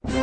We'll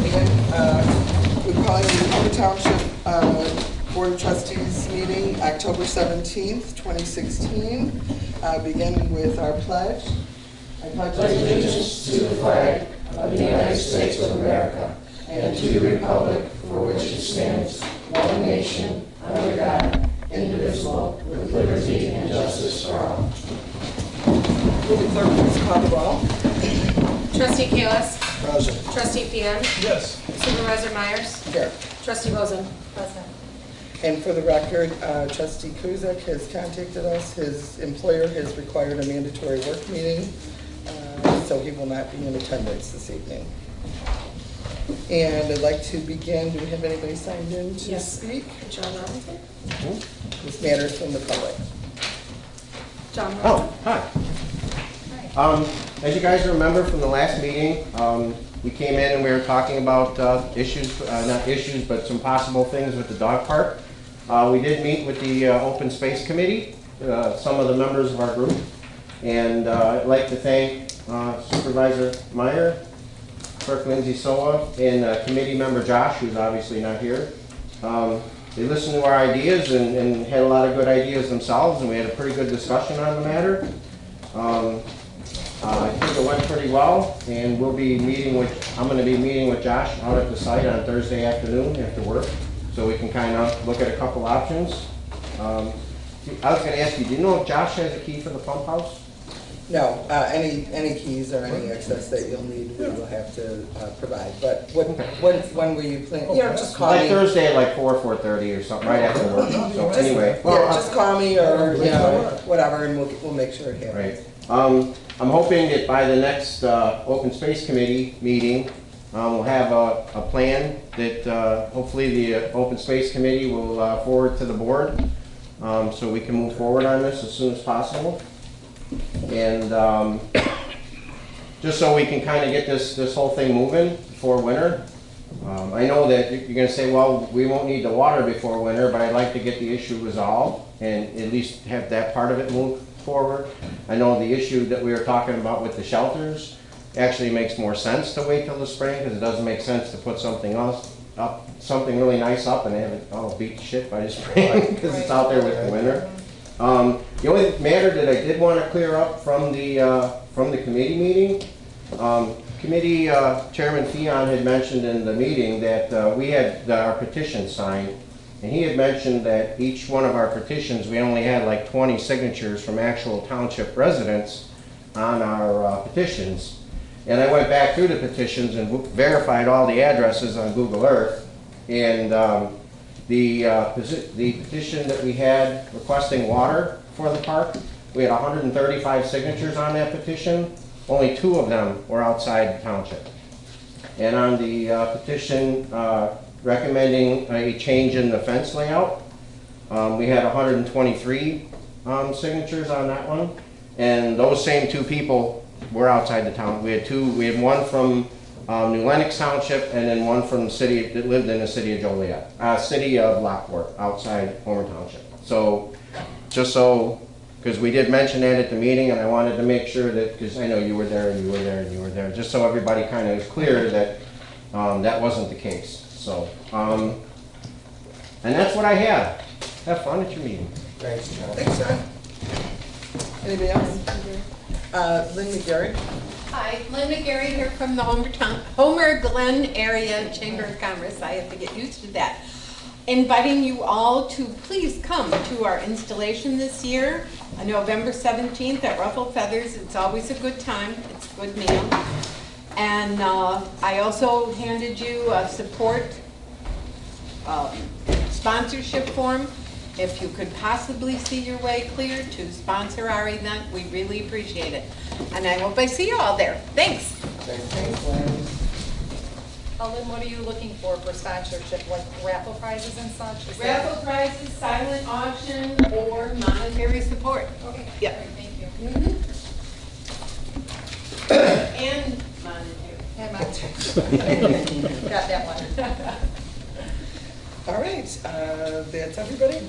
begin. We're calling the Township Board of Trustees meeting, October 17th, 2016. Begin with our pledge. I pledge allegiance to the flag of the United States of America and to the republic for which it stands, one nation, under God, indivisible, with liberty and justice for all. Will the clerk please call the roll? Trustee Kalis. Present. Trustee Fian. Yes. Supervisor Myers. Here. Trustee Rosen. Present. And for the record, Trustee Kuzak has contacted us. His employer has required a mandatory work meeting, so he will not be in attendance this evening. And I'd like to begin. Do we have anybody signed in to speak? John Robinson. This matters from the public. John Robinson. Oh, hi. As you guys remember from the last meeting, we came in and we were talking about issues, not issues, but some possible things with the dog park. We did meet with the Open Space Committee, some of the members of our group, and I'd like to thank Supervisor Meyer, Clerk Lindsay Soa, and Committee Member Josh, who's obviously not here. They listened to our ideas and had a lot of good ideas themselves, and we had a pretty good discussion on the matter. I think it went pretty well, and we'll be meeting with, I'm going to be meeting with Josh out at the site on Thursday afternoon after work, so we can kind of look at a couple options. I was going to ask you, do you know if Josh has a key for the pump house? No, any keys or any access that you'll need, we will have to provide. But when will you plan? You know, just call Like me. Thursday at like 4:30 or something, right after work. So anyway, Yeah, just call me or you know whatever, and we'll make sure it happens. right. I'm hoping that by the next Open Space Committee meeting, we'll have a plan that hopefully the Open Space Committee will forward to the board, so we can move forward on this as soon as possible. And just so we can kind of get this whole thing moving before winter. I know that you're going to say, well, we won't need the water before winter, but I'd like to get the issue resolved and at least have that part of it move forward. I know the issue that we were talking about with the shelters actually makes more sense to wait till the spring, because it doesn't make sense to put something else up, something really nice up and have it all beat to shit by the spring because it's out there with the winter. The only matter that I did want to clear up from the committee meeting, committee Chairman Fian had mentioned in the meeting that we had our petition signed, and he had mentioned that each one of our petitions, we only had like 20 signatures from actual township residents on our petitions. And I went back through the petitions and verified all the addresses on Google Earth, and the petition that we had requesting water for the park, we had 135 signatures on that petition. Only 2 of them were outside the township. And on the petition recommending a change in the fence layout, we had 123 signatures on that one. And those same 2 people were outside the town. We had one from New Lenox Township, and then one from the city that lived in the city of Joliet, city of Lockport, outside Homer Township. So, just so, because we did mention that at the meeting, and I wanted to make sure that, because I know you were there, and you were there, and you were there, just so everybody kind of is clear that that wasn't the case. So, and that's what I had. Have fun at your meeting. Thanks, John. Thanks, John. Anybody else? Lynn McGarry. Hi, Lynn McGarry here from the Homer Glen Area Chamber of Commerce. I have to get used to that. Inviting you all to please come to our installation this year on November 17th at Ruffled Feathers. It's always a good time. It's a good meal. And I also handed you a support sponsorship form. If you could possibly see your way clear to sponsor our event, we really appreciate it. And I hope I see you all there. Thanks. Thanks, Lynn. Lynn, what are you looking for sponsorship, like raffle prizes and such? Is that- Raffle prizes, silent auction, or monetary support. Okay, Yeah. all right, thank you. And monetary. And my got that one. All right, that's everybody?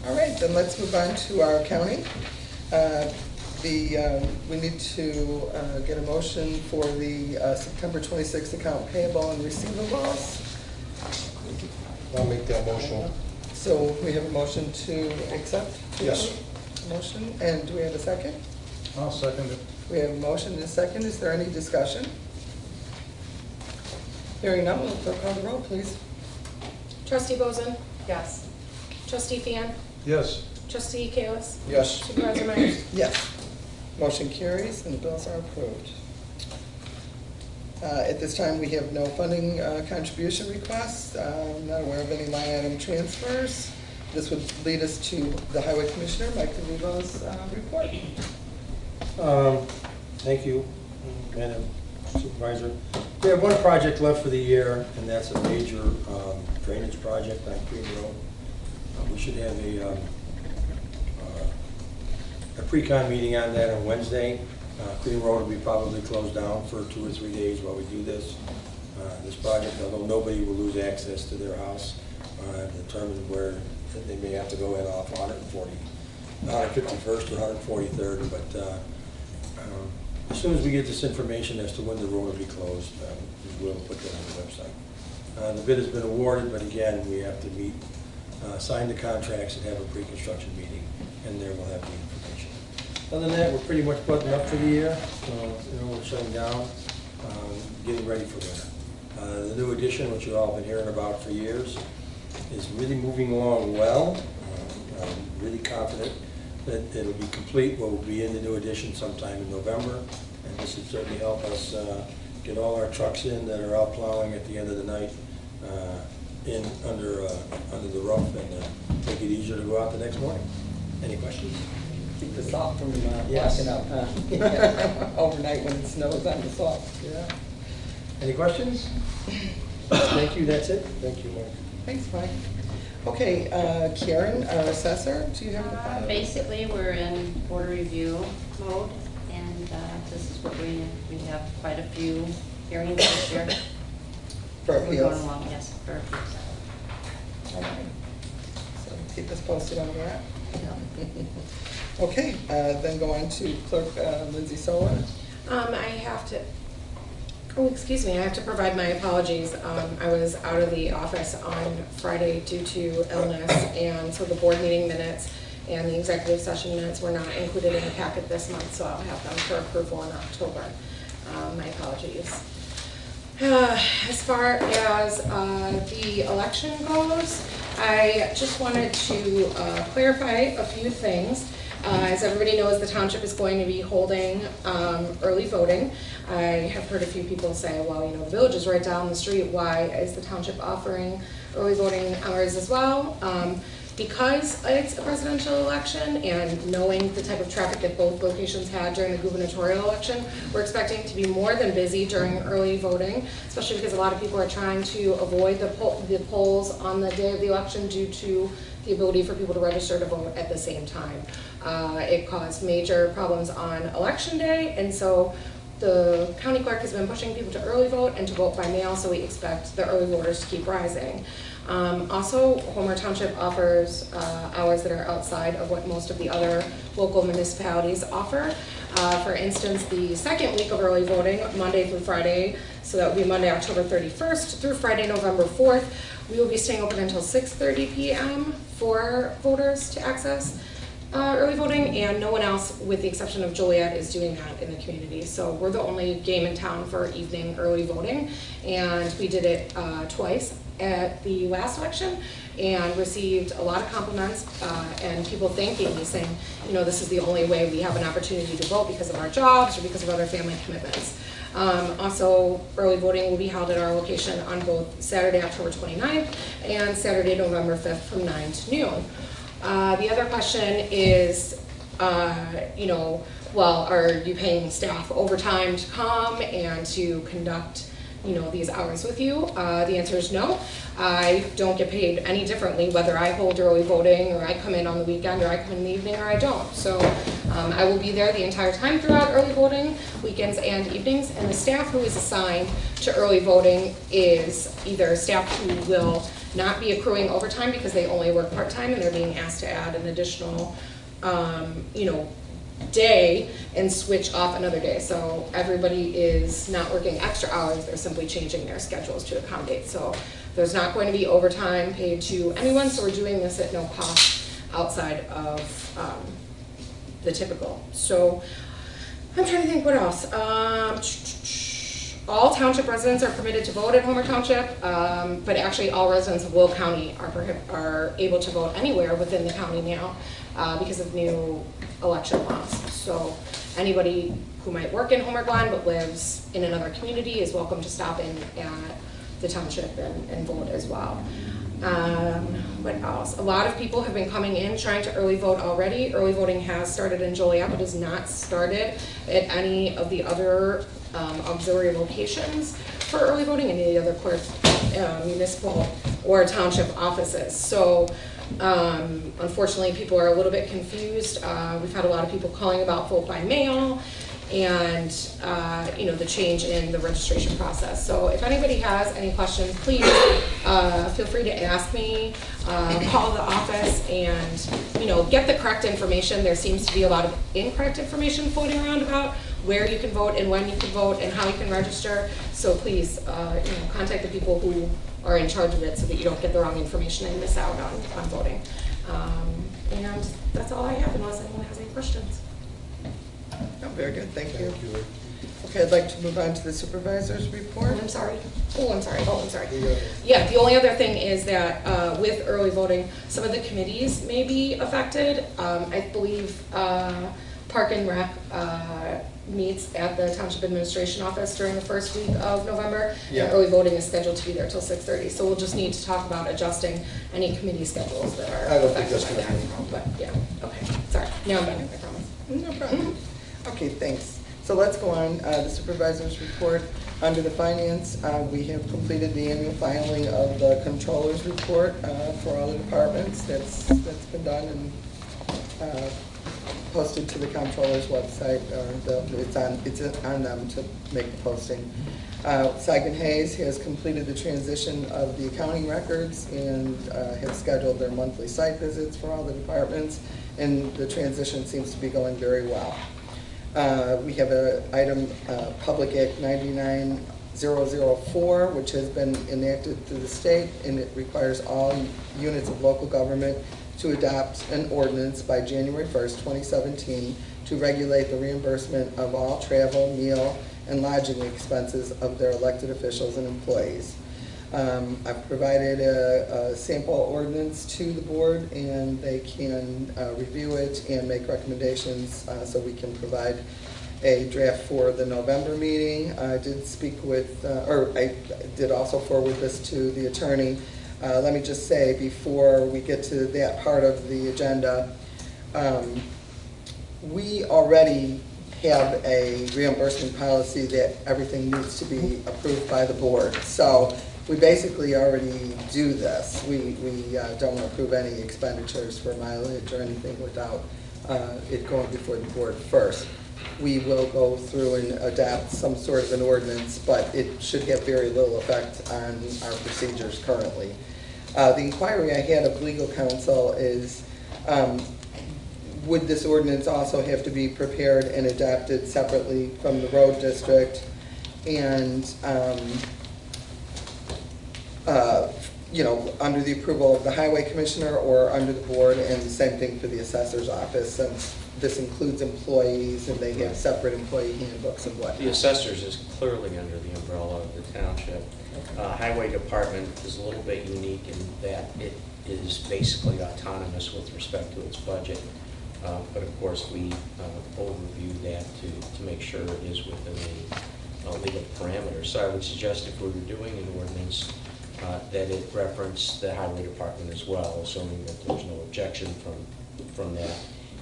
All right, then let's move on to our accounting. We need to get a motion for the September 26th account payable and receivables. I'll make that motion. So we have a motion to accept? Yes. Motion, and do we have a second? I'll second it. We have a motion and a second. Is there any discussion? Hearing none, will clerk call the roll, please? Trustee Bozen, Yes. Trustee Fian, Yes. Trustee Kalis, Yes. Supervisor Myers. Yes. Motion carries and the bills are approved. At this time, we have no funding contribution requests. I'm not aware of any line item transfers. This would lead us to the Highway Commissioner, Mike DeVivo's report. Thank you, Madam Supervisor. We have one project left for the year, and that's a major drainage project on Green Road. We should have a pre-con meeting on that on Wednesday. Green Road will be probably closed down for 2 or 3 days while we do this. This project, although nobody will lose access to their house, determine where they may have to go in off 151st or 143rd, but as soon as we get this information as to when the road will be closed, we will put that on the website. The bid has been awarded, but again, we have to meet, sign the contracts and have a pre-construction meeting, and there we'll have the information. Other than that, we're pretty much buttoned up for the year. We're shutting down, getting ready for winter. The new addition, which you've all been hearing about for years, is really moving along well. I'm really confident that it'll be complete. We'll be in the new addition sometime in November, and this would certainly help us get all our trucks in that are out plowing at the end of the night in under the roof, and make it easier to go out the next morning. Any questions? Keep the salt from Yes. washing out, huh? Overnight when it snows on the salt. Yeah. Any questions? Thank you, that's it. Thank you, Mark. Thanks, Mike. Okay, Karen, our assessor, do you have the file? Basically, we're in order review mode, and this is what we have quite a few hearings this year. For We're going appeals. along, yes, for appeals. All right. So keep us posted on that. Yeah. Okay, then go on to Clerk Lindsay Sola. I have to provide my apologies. I was out of the office on Friday due to illness, and so the board meeting minutes and the executive session minutes were not included in the packet this month, so I'll have them for approval in October. My apologies. As far as the election goes, I just wanted to clarify a few things. As everybody knows, the township is going to be holding early voting. I have heard a few people say, well, the village is right down the street. Why is the township offering early voting hours as well? Because it's a presidential election, and knowing the type of traffic that both locations had during the gubernatorial election, we're expecting to be more than busy during early voting, especially because a lot of people are trying to avoid the polls on the day of the election due to the ability for people to register to vote at the same time. It caused major problems on election day, and so the county clerk has been pushing people to early vote and to vote by mail, so we expect the early voters to keep rising. Also, Homer Township offers hours that are outside of what most of the other local municipalities offer. For instance, the second week of early voting, Monday through Friday, so that would be Monday, October 31st through Friday, November 4th, we will be staying open until 6:30 p.m. for voters to access early voting, and no one else, with the exception of Joliet, is doing that in the community. So we're the only game in town for evening early voting, and we did it twice at the last election and received a lot of compliments and people thanking me, saying, this is the only way we have an opportunity to vote because of our jobs or because of other family commitments. Also, early voting will be held at our location on both Saturday, October 29th and Saturday, November 5th from 9 to noon. The other question is, well, are you paying staff overtime to come and to conduct, these hours with you? The answer is no. I don't get paid any differently whether I hold early voting or I come in on the weekend or I come in the evening or I don't. So I will be there the entire time throughout early voting, weekends and evenings, and the staff who is assigned to early voting is either staff who will not be accruing overtime because they only work part-time and they're being asked to add an additional, day and switch off another day. So everybody is not working extra hours, they're simply changing their schedules to accommodate. So there's not going to be overtime paid to anyone, so we're doing this at no cost outside of the typical. So I'm trying to think what else. All township residents are permitted to vote at Homer Township, but actually all residents of Will County are able to vote anywhere within the county now because of new election laws. So anybody who might work in Homer Glen but lives in another community is welcome to stop in at the township and vote as well. What else? A lot of people have been coming in trying to early vote already. Early voting has started in Joliet, but has not started at any of the other auxiliary locations for early voting, any of the other municipal or township offices. So unfortunately, people are a little bit confused. We've had a lot of people calling about vote by mail and the change in the registration process. So if anybody has any questions, please feel free to ask me, call the office, and get the correct information. There seems to be a lot of incorrect information floating around about where you can vote and when you can vote and how you can register. So please contact the people who are in charge of it so that you don't get the wrong information and miss out on voting. And that's all I have unless anyone has any questions. Oh, very good, thank you. Okay, I'd like to move on to the supervisor's report. I'm sorry. Yeah, the only other thing is that with early voting, some of the committees may be affected. I believe Park and Rec meets at the Township Administration Office during the first week of November. Yeah. And early voting is scheduled to be there till 6:30. So we'll just need to talk about adjusting any committee schedules that are I don't think affected that's by gonna that. But yeah, okay, sorry. Now I'm done, I promise. No problem. Okay, thanks. So let's go on, the supervisor's report. Under the finance, we have completed the annual filing of the controller's report for all the departments. That's been done and posted to the comptroller's website. It's on them to make the posting. Seigen Hayes has completed the transition of the accounting records and have scheduled their monthly site visits for all the departments, and the transition seems to be going very well. We have an item, Public Act 99004, which has been enacted through the state, and it requires all units of local government to adopt an ordinance by January 1st, 2017, to regulate the reimbursement of all travel, meal, and lodging expenses of their elected officials and employees. I've provided a sample ordinance to the board, and they can review it and make recommendations so we can provide a draft for the November meeting. I did speak with, I did also forward this to the attorney. Let me just say before we get to that part of the agenda, we already have a reimbursement policy that everything needs to be approved by the board. So we basically already do this. We don't approve any expenditures for mileage or anything without it going before the board first. We will go through and adopt some sort of an ordinance, but it should have very little effect on our procedures currently. The inquiry I had of legal counsel is, would this ordinance also have to be prepared and adopted separately from the road district? And under the approval of the highway commissioner or under the board, and the same thing for the assessor's office, since this includes employees and they have separate employee handbooks and whatnot. The assessors is clearly under the umbrella of the township. Highway department is a little bit unique in that it is basically autonomous with respect to its budget. But of course, we overview that to make sure it is within the legal parameters. So I would suggest if we were doing an ordinance, that it reference the highway department as well, assuming that there's no objection from that.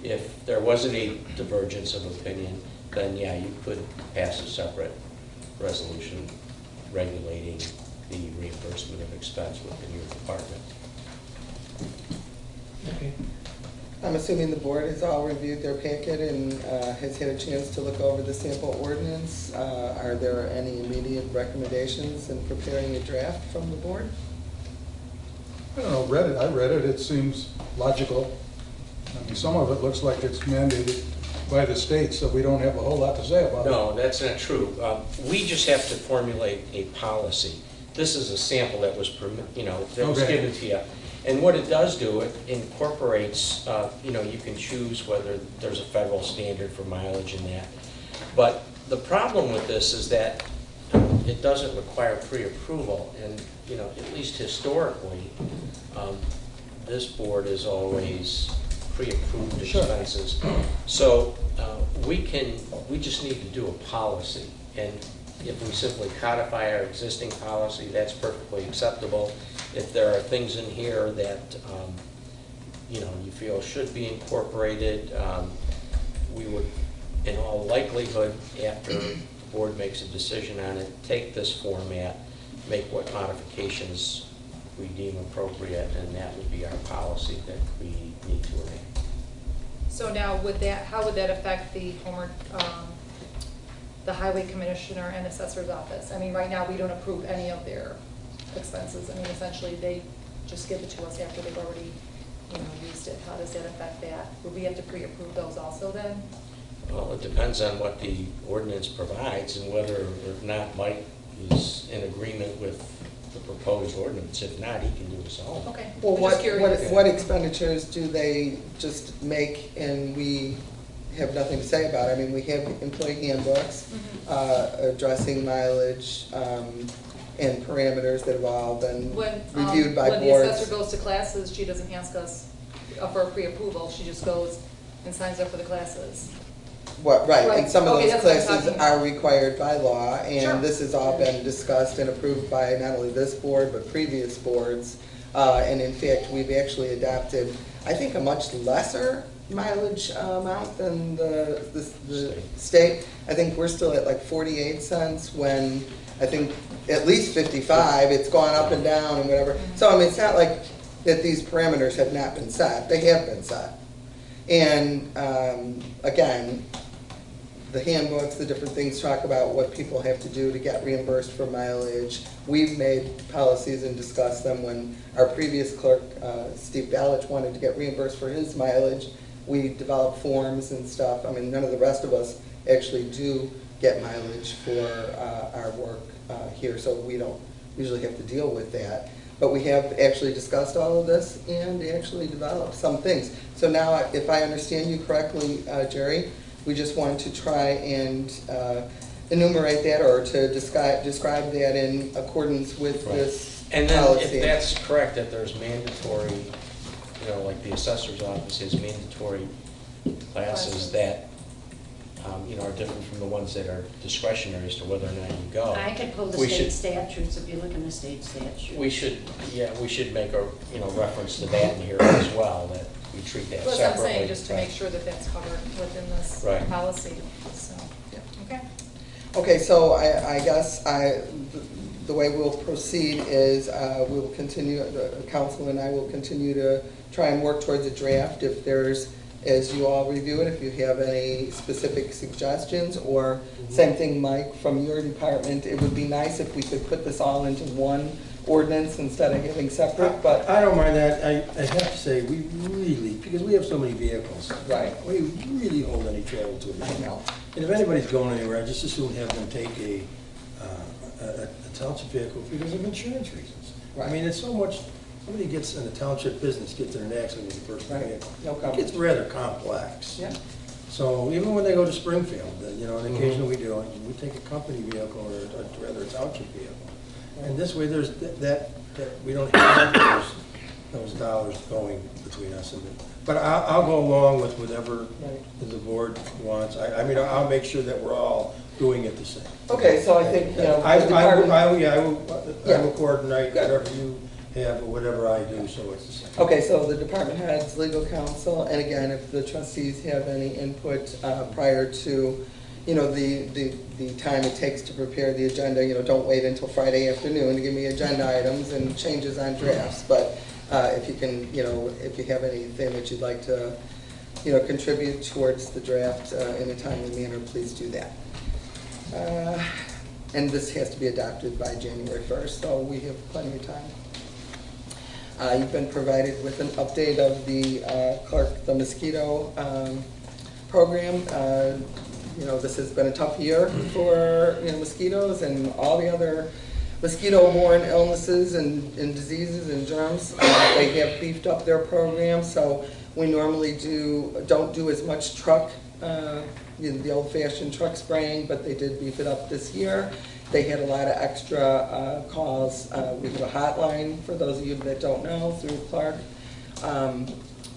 If there was any divergence of opinion, then yeah, you could pass a separate resolution regulating the reimbursement of expense within your department. Okay. I'm assuming the board has all reviewed their packet and has had a chance to look over the sample ordinance. Are there any immediate recommendations in preparing a draft from the board? I don't know, I read it, it seems logical. I mean, some of it looks like it's mandated by the state, so we don't have a whole lot to say about it. No, that's not true. We just have to formulate a policy. This is a sample that was, that was Okay. given to you. And what it does do, it incorporates, you can choose whether there's a federal standard for mileage and that. But the problem with this is that it doesn't require pre-approval. And, at least historically, this board has always pre-approved expenses. So we just need to do a policy. And if we simply codify our existing policy, that's perfectly acceptable. If there are things in here that, you feel should be incorporated, we would, in all likelihood, after the board makes a decision on it, take this format, make what modifications we deem appropriate, and that would be our policy that we need to enact. So now, how would that affect the the highway commissioner and assessor's office? I mean, right now, we don't approve any of their expenses. I mean, essentially, they just give it to us after they've already, used it. How does that affect that? Would we have to pre-approve those also then? Well, it depends on what the ordinance provides and whether or not Mike is in agreement with the proposed ordinance. If not, he can do his own. Okay. Well, I'm just curious. what expenditures do they just make and we have nothing to say about? I mean, we have employee handbooks addressing mileage and parameters that have all been reviewed by when boards. the assessor goes to classes, she doesn't ask us for a pre-approval. She just goes and signs up for the classes. Right, Right. and some of Okay, those that's what I'm classes talking about. are required by law, and Sure. this has all been discussed and approved by not only this board, but previous boards. And in fact, we've actually adopted, I think, a much lesser mileage amount than the state. I think we're still at like 48 cents when I think at least 55, it's gone up and down and whatever. So I mean, it's not like that these parameters have not been set, they have been set. And again, the handbooks, the different things talk about what people have to do to get reimbursed for mileage. We've made policies and discussed them when our previous clerk, Steve Balich, wanted to get reimbursed for his mileage. We developed forms and stuff. I mean, none of the rest of us actually do get mileage for our work here, so we don't usually have to deal with that. But we have actually discussed all of this and actually developed some things. So now, if I understand you correctly, Jerry, we just want to try and enumerate that or to describe that in accordance with this And then policy. if that's correct, that there's mandatory, like the assessor's office has mandatory classes that, are different from the ones that are discretionary as to whether or not you go. I could pull the We state should- statutes, if you look in the state statute. We should make a, reference to that in here as well, that we treat that That's separately. what I'm saying, just to Right. make sure that that's covered within this Right. policy, so, okay. Okay, so I guess the way we'll proceed is we will continue, the council and I will continue to try and work towards a draft. If there's, as you all review it, if you have any specific suggestions, or same thing, Mike, from your department, it would be nice if we could put this all into one ordinance instead of having separate, but, I don't mind that. I have to say, we really, because we have so many vehicles. Right. We really hold any travel to it. I know. And if anybody's going anywhere, I just as soon have them take a township vehicle because of insurance reasons. I Right. mean, it's so much, somebody gets in a township business, gets in an accident with a personal Right. vehicle. No It coverage. gets rather complex. Yeah. So even when they go to Springfield, and occasionally we do, we take a company vehicle or rather a township vehicle. And this way, there's that we don't have those dollars going between us and them. But I'll go along with whatever Right. the board wants. I mean, I'll make sure that we're all doing it the same. Okay, so I think, the I department. will coordinate whatever you have or whatever I do, so it's the same. Okay, so the department heads, legal counsel, and again, if the trustees have any input prior to, the time it takes to prepare the agenda, don't wait until Friday afternoon to give me agenda items and changes on drafts. But if you can, if you have anything that you'd like to, contribute towards the draft in a timely manner, please do that. And this has to be adopted by January 1st, so we have plenty of time. You've been provided with an update of the Clark the Mosquito program. This has been a tough year for mosquitoes and all the other mosquito-borne illnesses and diseases and germs. They have beefed up their program, so we normally don't do as much truck, the old-fashioned truck spraying, but they did beef it up this year. They had a lot of extra calls. We have a hotline, for those of you that don't know, through Clark.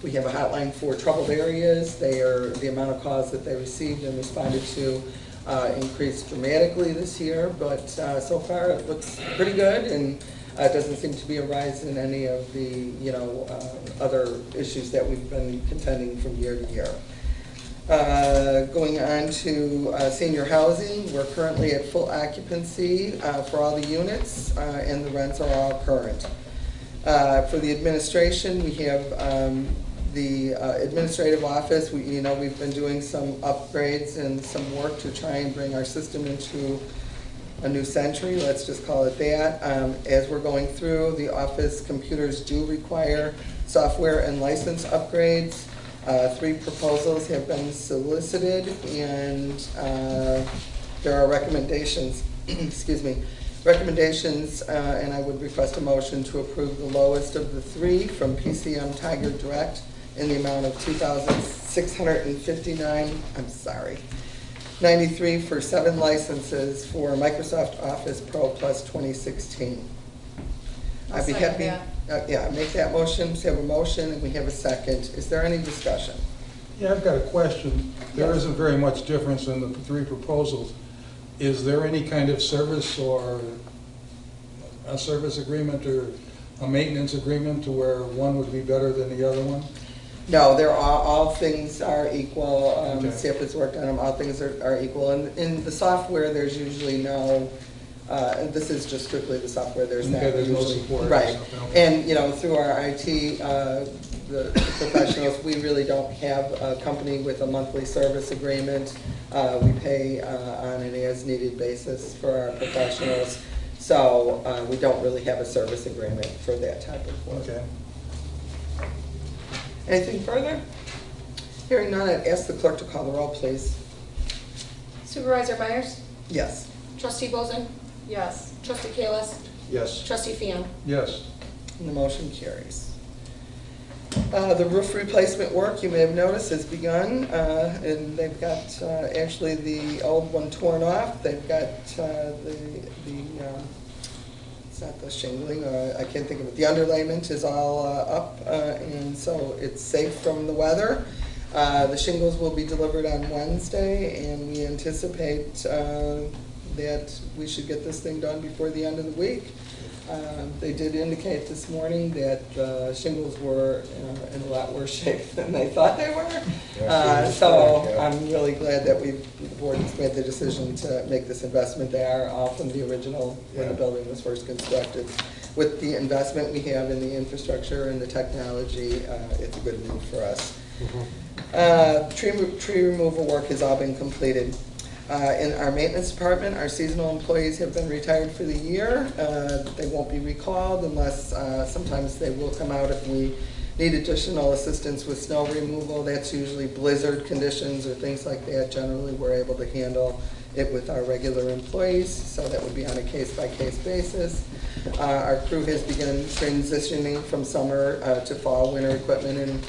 We have a hotline for troubled areas. The amount of calls that they received and responded to increased dramatically this year, but so far it looks pretty good, and it doesn't seem to be a rise in any of the other issues that we've been contending from year to year. Going on to senior housing, we're currently at full occupancy for all the units, and the rents are all current. For the administration, we have the administrative office. We've been doing some upgrades and some work to try and bring our system into a new century, let's just call it that. As we're going through, the office computers do require software and license upgrades. 3 proposals have been solicited, and there are recommendations, and I would request a motion to approve the lowest of the 3 from PCM Tiger Direct in the amount of $2,659.93 for 7 licenses for Microsoft Office Pro Plus 2016. I'd be happy. Make that motion. We have a motion and we have a second. Is there any discussion? Yeah, I've got a question. There Yes. isn't very much difference in the 3 proposals. Is there any kind of service or a service agreement or a maintenance agreement to where one would be better than the other one? No, all things are equal. Okay. CIP has worked on them. All things are equal. And in the software, there's usually no. And this is just strictly the software. There's not There's no usually support or right. something, okay. And through our IT, the professionals, we really don't have a company with a monthly service agreement. We pay on an as-needed basis for our professionals. So we don't really have a service agreement for that type of work. Okay. Anything further? Hearing none, I'd ask the clerk to call the roll, please. Supervisor Myers? Yes. Trustee Bozen? Yes. Trustee Kalis? Yes. Trustee Fian? Yes. And the motion carries. The roof replacement work, you may have noticed, has begun, and they've got actually the old one torn off. They've got it's not the shingling, I can't think of it. The underlayment is all up, and so it's safe from the weather. The shingles will be delivered on Wednesday, and we anticipate that we should get this thing done before the end of the week. They did indicate this morning that shingles were in a lot worse shape than they thought they were. So I'm really glad that the board has made the decision to make this investment. They are all from the original when the building was first constructed. With the investment we have in the infrastructure and the technology, it's a good move for us. Tree removal work has all been completed. In our maintenance department, our seasonal employees have been retired for the year. They won't be recalled unless sometimes they will come out if we need additional assistance with snow removal. That's usually blizzard conditions or things like that. Generally, we're able to handle it with our regular employees, so that would be on a case-by-case basis. Our crew has begun transitioning from summer to fall, winter equipment and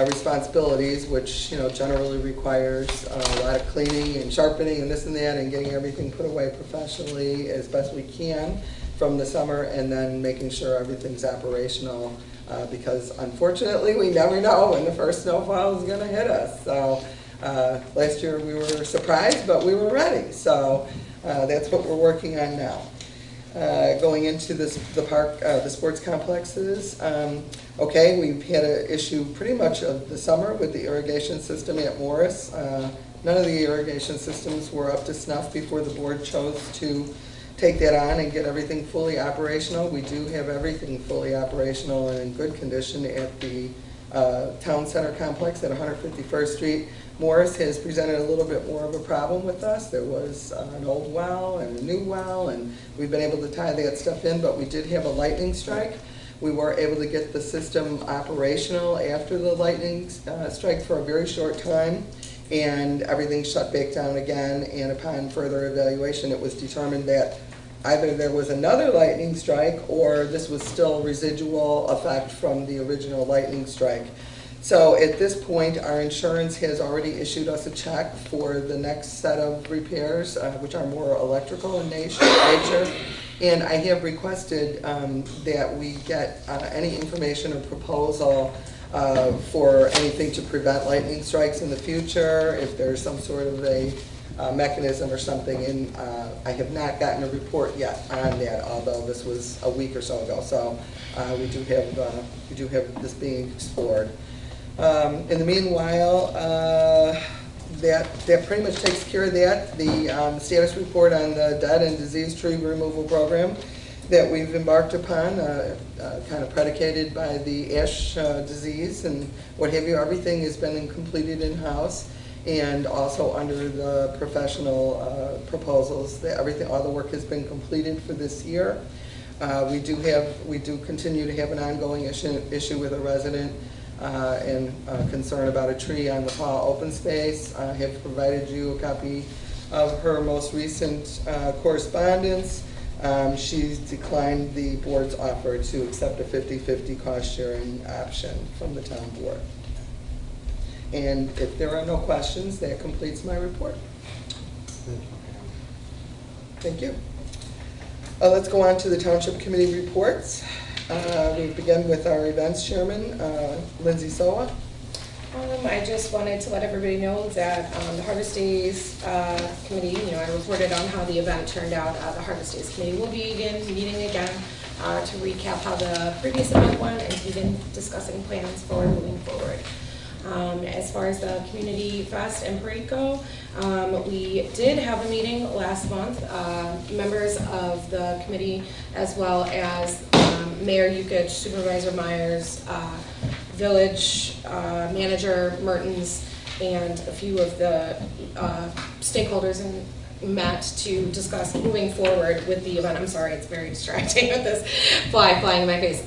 responsibilities, which generally requires a lot of cleaning and sharpening and this and that, and getting everything put away professionally as best we can from the summer, and then making sure everything's operational because unfortunately we never know when the first snowfall is going to hit us. So Last year we were surprised, but we were ready, so that's what we're working on now. Going into the park, the sports complexes. Okay, we've had an issue pretty much of the summer with the irrigation system at Morris. None of the irrigation systems were up to snuff before the board chose to take that on and get everything fully operational. We do have everything fully operational and in good condition at the Town Center complex at 151st Street. Morris has presented a little bit more of a problem with us. There was an old well and a new well, and we've been able to tie that stuff in, but we did have a lightning strike. We were able to get the system operational after the lightning strike for a very short time, and everything shut back down again, and upon further evaluation, it was determined that either there was another lightning strike or this was still residual effect from the original lightning strike. So at this point, our insurance has already issued us a check for the next set of repairs, which are more electrical in nature. And I have requested that we get any information or proposal for anything to prevent lightning strikes in the future, if there's some sort of a mechanism or something, and I have not gotten a report yet on that, although this was a week or so ago. So we do have this being explored. In the meanwhile, that pretty much takes care of that. The status report on the dead and diseased tree removal program that we've embarked upon, kind of predicated by the ash disease and what have you. Everything has been completed in-house, and also under the professional proposals, that all the work has been completed for this year. We do continue to have an ongoing issue with a resident and concern about a tree on the fall open space. I have provided you a copy of her most recent correspondence. She's declined the board's offer to accept a 50-50 cost-sharing option from the town board. And if there are no questions, that completes my report. Thank you. Let's go on to the Township Committee reports. We begin with our events chairman, Lindsay Soa. I just wanted to let everybody know that the Harvest Days Committee, I reported on how the event turned out. The Harvest Days Committee will begin meeting again to recap how the previous event went and to begin discussing plans for moving forward. As far as the Community Fest and Parade go, we did have a meeting last month. Members of the committee, as well as Mayor Yukich, Supervisor Myers, Village Manager Mertens, and a few of the stakeholders met to discuss moving forward with the event. I'm sorry, it's very distracting with this flying in my face.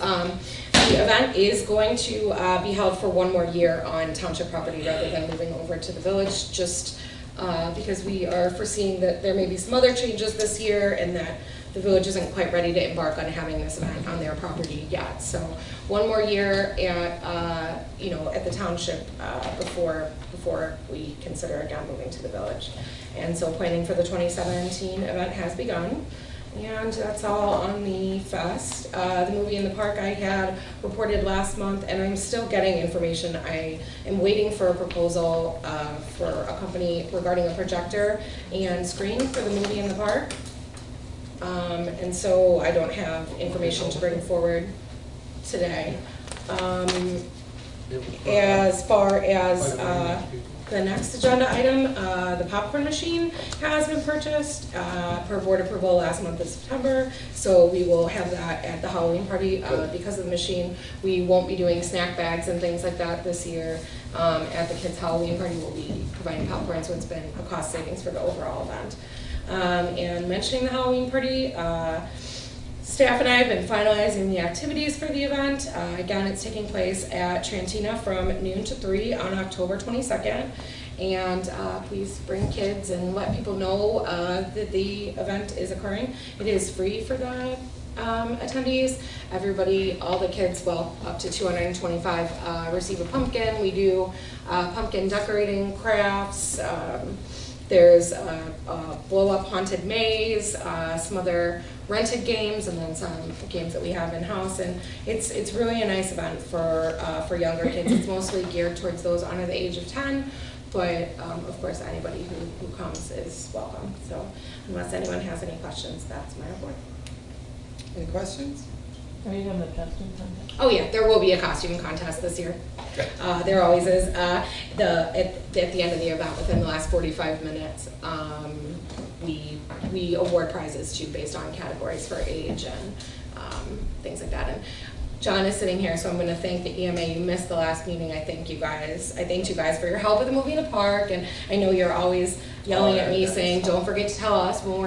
The event is going to be held for one more year on township property rather than moving over to the village, just because we are foreseeing that there may be some other changes this year and that the village isn't quite ready to embark on having this event on their property yet. So one more year at the township before we consider again moving to the village. And so planning for the 2017 event has begun. And that's all on the fest. The movie in the park I had reported last month, and I'm still getting information. I am waiting for a proposal for a company regarding a projector and screen for the movie in the park. And so I don't have information to bring forward today. As far as the next agenda item, the popcorn machine has been purchased per board approval last month of September. So we will have that at the Halloween party. Because of the machine, we won't be doing snack bags and things like that this year. At the kids' Halloween party, we'll be providing popcorn, so it's been a cost savings for the overall event. And mentioning the Halloween party, staff and I have been finalizing the activities for the event. Again, it's taking place at Trantina from noon to 3 on October 22nd. And please bring kids and let people know that the event is occurring. It is free for the attendees. Everybody, all the kids, well, up to 225 receive a pumpkin. We do pumpkin decorating crafts. There's a blow-up haunted maze, some other rented games, and then some games that we have in-house. And it's really a nice event for younger kids. It's mostly geared towards those under the age of 10, But of course, anybody who comes is welcome. So unless anyone has any questions, that's my report. Any questions? Are you having a costume contest? Oh yeah, there will be a costume contest this year. There always is. At the end of the event, within the last 45 minutes, we award prizes too based on categories for age and things like that. And John is sitting here, so I'm going to thank the EMA. You missed the last meeting. I thanked you guys for your help with the movie in the park, and I know you're always yelling at me saying, "Don't forget to tell us when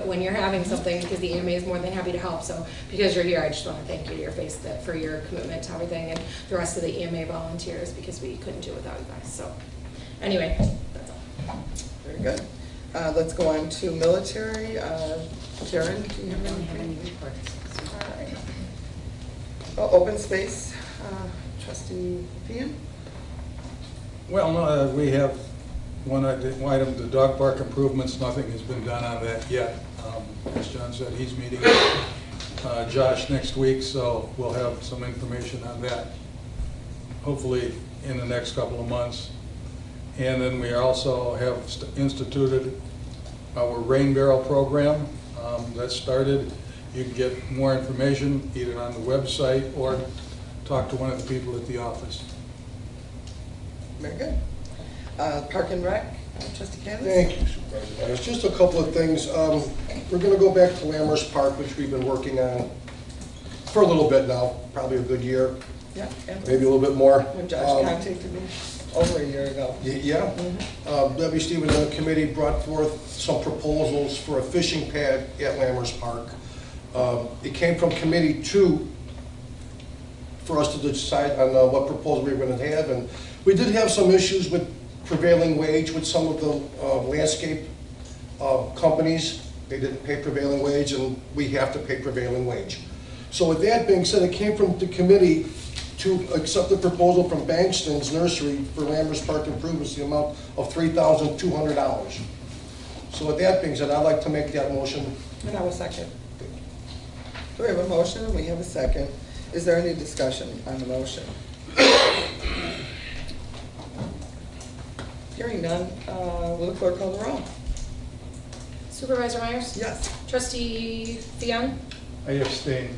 when you're having something," because the EMA is more than happy to help. So because you're here, I just want to thank you to your face for your commitment to everything, and the rest of the EMA volunteers, because we couldn't do it without you guys. So anyway, that's all. Very good. Let's go on to military. Karen, do you I have don't have any anything? reports. All right. Oh, open space, trustee Fian? Well, no, we have one item, the dog park improvements. Nothing has been done on that yet. As John said, he's meeting with Josh next week, so we'll have some information on that, hopefully in the next couple of months. And then we also have instituted our rain barrel program. That started. You can get more information either on the website or talk to one of the people at the office. Very good. Park and Rec, trustee Candace? Thank you, Supervisor Myers. Just a couple of things. We're going to go back to Lammers Park, which we've been working on for a little bit now, probably a good year, Yeah. maybe a little bit more. When Josh contacted me over a year ago. Yeah. Debbie Stevens and the committee brought forth some proposals for a fishing pad at Lammers Park. It came from committee two for us to decide on what proposal we were going to have, and we did have some issues with prevailing wage with some of the landscape companies. They didn't pay prevailing wage, and we have to pay prevailing wage. So with that being said, it came from the committee to accept the proposal from Bankston's Nursery for Lammers Park improvements, the amount of $3,200. So with that being said, I'd like to make that motion. And I will second. Do we have a motion? We have a second. Is there any discussion on the motion? Hearing none, will the clerk call the roll? Supervisor Myers? Yes. Trustee Theon? I abstain.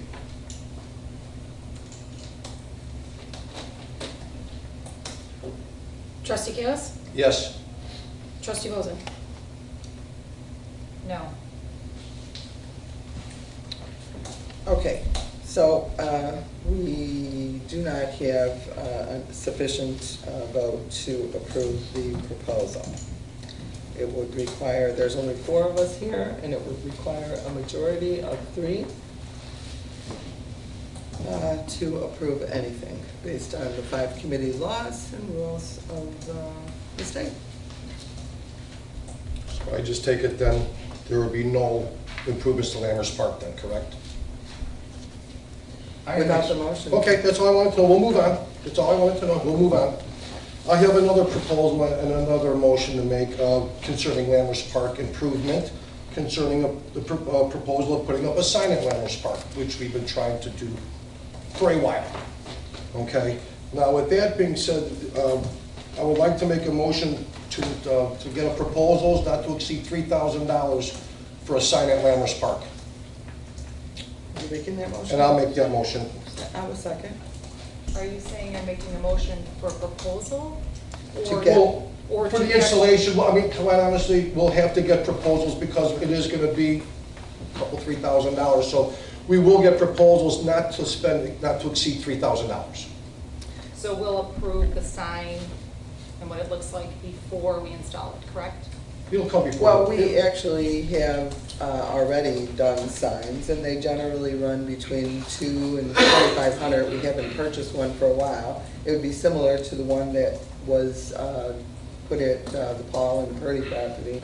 Trustee Kalis? Yes. Trustee Bozen? No. Okay, so we do not have a sufficient vote to approve the proposal. It would require, there's only 4 of us here, and it would require a majority of 3 to approve anything based on the 5 committee laws and rules of the state. So I just take it then, there will be no improvements to Lammers Park then, correct? Without the motion. Okay, that's all I wanted to know. We'll move on. That's all I wanted to know. We'll move on. I have another proposal and another motion to make concerning Lammers Park improvement, concerning the proposal of putting up a sign at Lammers Park, which we've been trying to do for a while. Okay. Now, with that being said, I would like to make a motion to get a proposals not to exceed $3,000 for a sign at Lammers Park. Are you making that motion? And I'll make that motion. I will second. Are you saying you're making a motion for a proposal? To Or- get- or For to the get- installation, well, I mean, quite honestly, we'll have to get proposals because it is gonna be a couple, $3,000. So we will get proposals not to exceed $3,000. So we'll approve the sign and what it looks like before we install it, correct? It'll come before. Well, we actually have already done signs, and they generally run between $200 and $2,500. We haven't purchased one for a while. It would be similar to the one that was put at the Paul and Purdy property.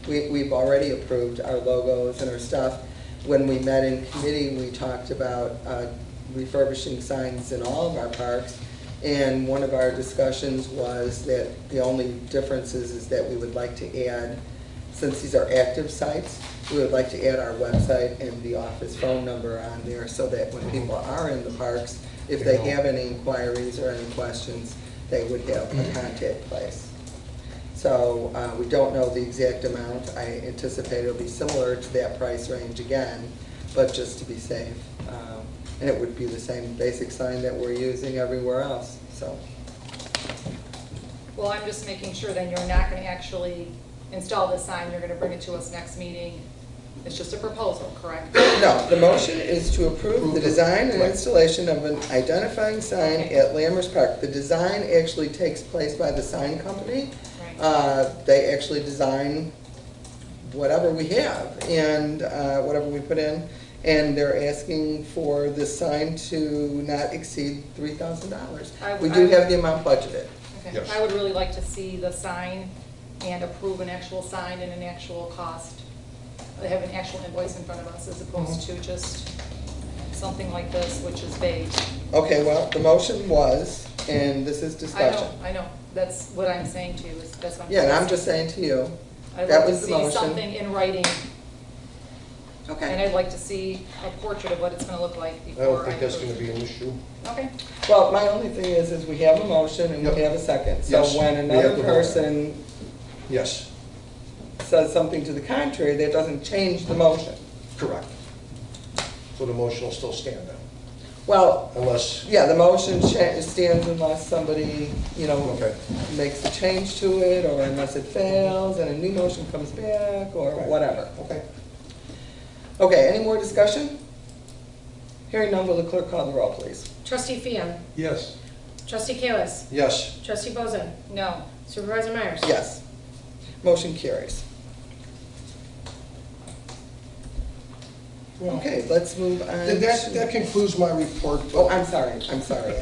We've already approved our logos and our stuff. When we met in committee, we talked about refurbishing signs in all of our parks. And one of our discussions was that the only difference is that we would like to add, since these are active sites, we would like to add our website and the office phone number on there so that when people are in the parks, if they have any inquiries or any questions, they would have a contact place. So we don't know the exact amount. I anticipate it'll be similar to that price range again, but just to be safe. And it would be the same basic sign that we're using everywhere else, so. Well, I'm just making sure then you're not gonna actually install this sign, you're gonna bring it to us next meeting. It's just a proposal, correct? No, the motion is to approve the design and installation of an identifying sign Okay. at Lammers Park. The design actually takes place by the sign company. Right. They actually design whatever we have and whatever we put in. And they're asking for this sign to not exceed $3,000. We do have the amount budgeted. Okay. Yes. I would really like to see the sign and approve an actual sign and an actual cost. Have an actual invoice in front of us as opposed to just something like this, which is vague. Okay, well, the motion was, and this is discussion. I know, that's what I'm saying to you, is that's what I'm. Yeah, and I'm just saying to you, I'd that like to was the see motion. something in writing, and Okay. I'd like to see a portrait of what it's gonna look like I before don't think that's approve gonna it. be an issue. Okay, Well, my only thing is we have a motion and we Yep. have a second. So Yes, when we another have to vote on it. person Yes, says something to the contrary, that doesn't change the motion. correct. So the motion will still stand then, Well, unless, yeah, the motion stands unless somebody, okay. makes a change to it, or unless it fails and a new motion comes back, or Right. whatever. Okay. Okay, any more discussion? Hearing none, will the clerk call the roll, please? Trustee Fian, Yes. Trustee Kalis, Yes, Trustee Bozen, no, Supervisor Myers. Yes. Motion carries. well, Okay, let's move on. that concludes my report. Oh, I'm sorry, Ed. Sorry.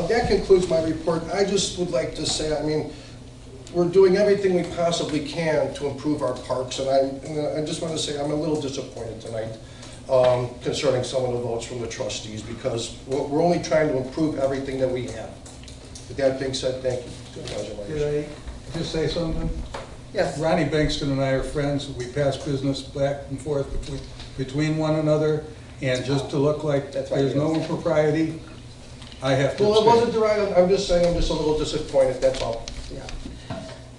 That concludes my report. I just would like to say, I mean, we're doing everything we possibly can to improve our parks, and I just want to say I'm a little disappointed tonight concerning some of the votes from the trustees, because we're only trying to improve everything that we have. With that being said, thank you. Supervisor Myers. Did I just say something? Yes. Ronnie Bankston and I are friends. We pass business back and forth between one another, and just to look like That's why there's you no don't say. impropriety, I have to Well, it wasn't abstain. derived, I'm just saying, I'm just a little disappointed, that's all. Yeah.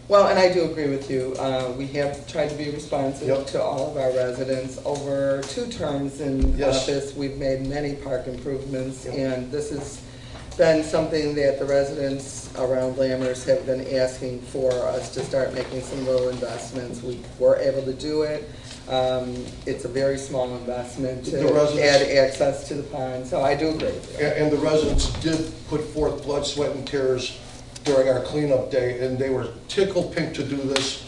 Well, and I do agree with you. We have tried to be responsive Yep. to all of our residents. Over 2 terms in Yes. office, we've made many park improvements, Yep. and this has been something that the residents around Lammers have been asking for us to start making some little investments. We were able to do it. It's a very small investment The to residents- add access to the pond, so I do agree with you. And the residents did put forth blood, sweat, and tears during our cleanup day, and they were tickled pink to do this.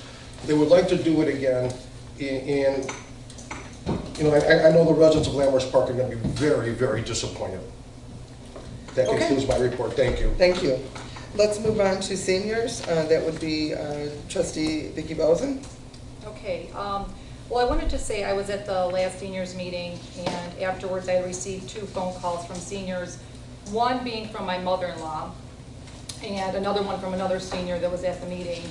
They would like to do it again, and, I know the residents of Landmark Park are gonna be very, very disappointed. That Okay. concludes my report, thank you. Thank you. Let's move on to seniors. That would be trustee Vicky Bozen. okay. Well, I wanted to say I was at the last seniors meeting, and afterwards I received 2 phone calls from seniors, one being from my mother-in-law, and another one from another senior that was at the meeting.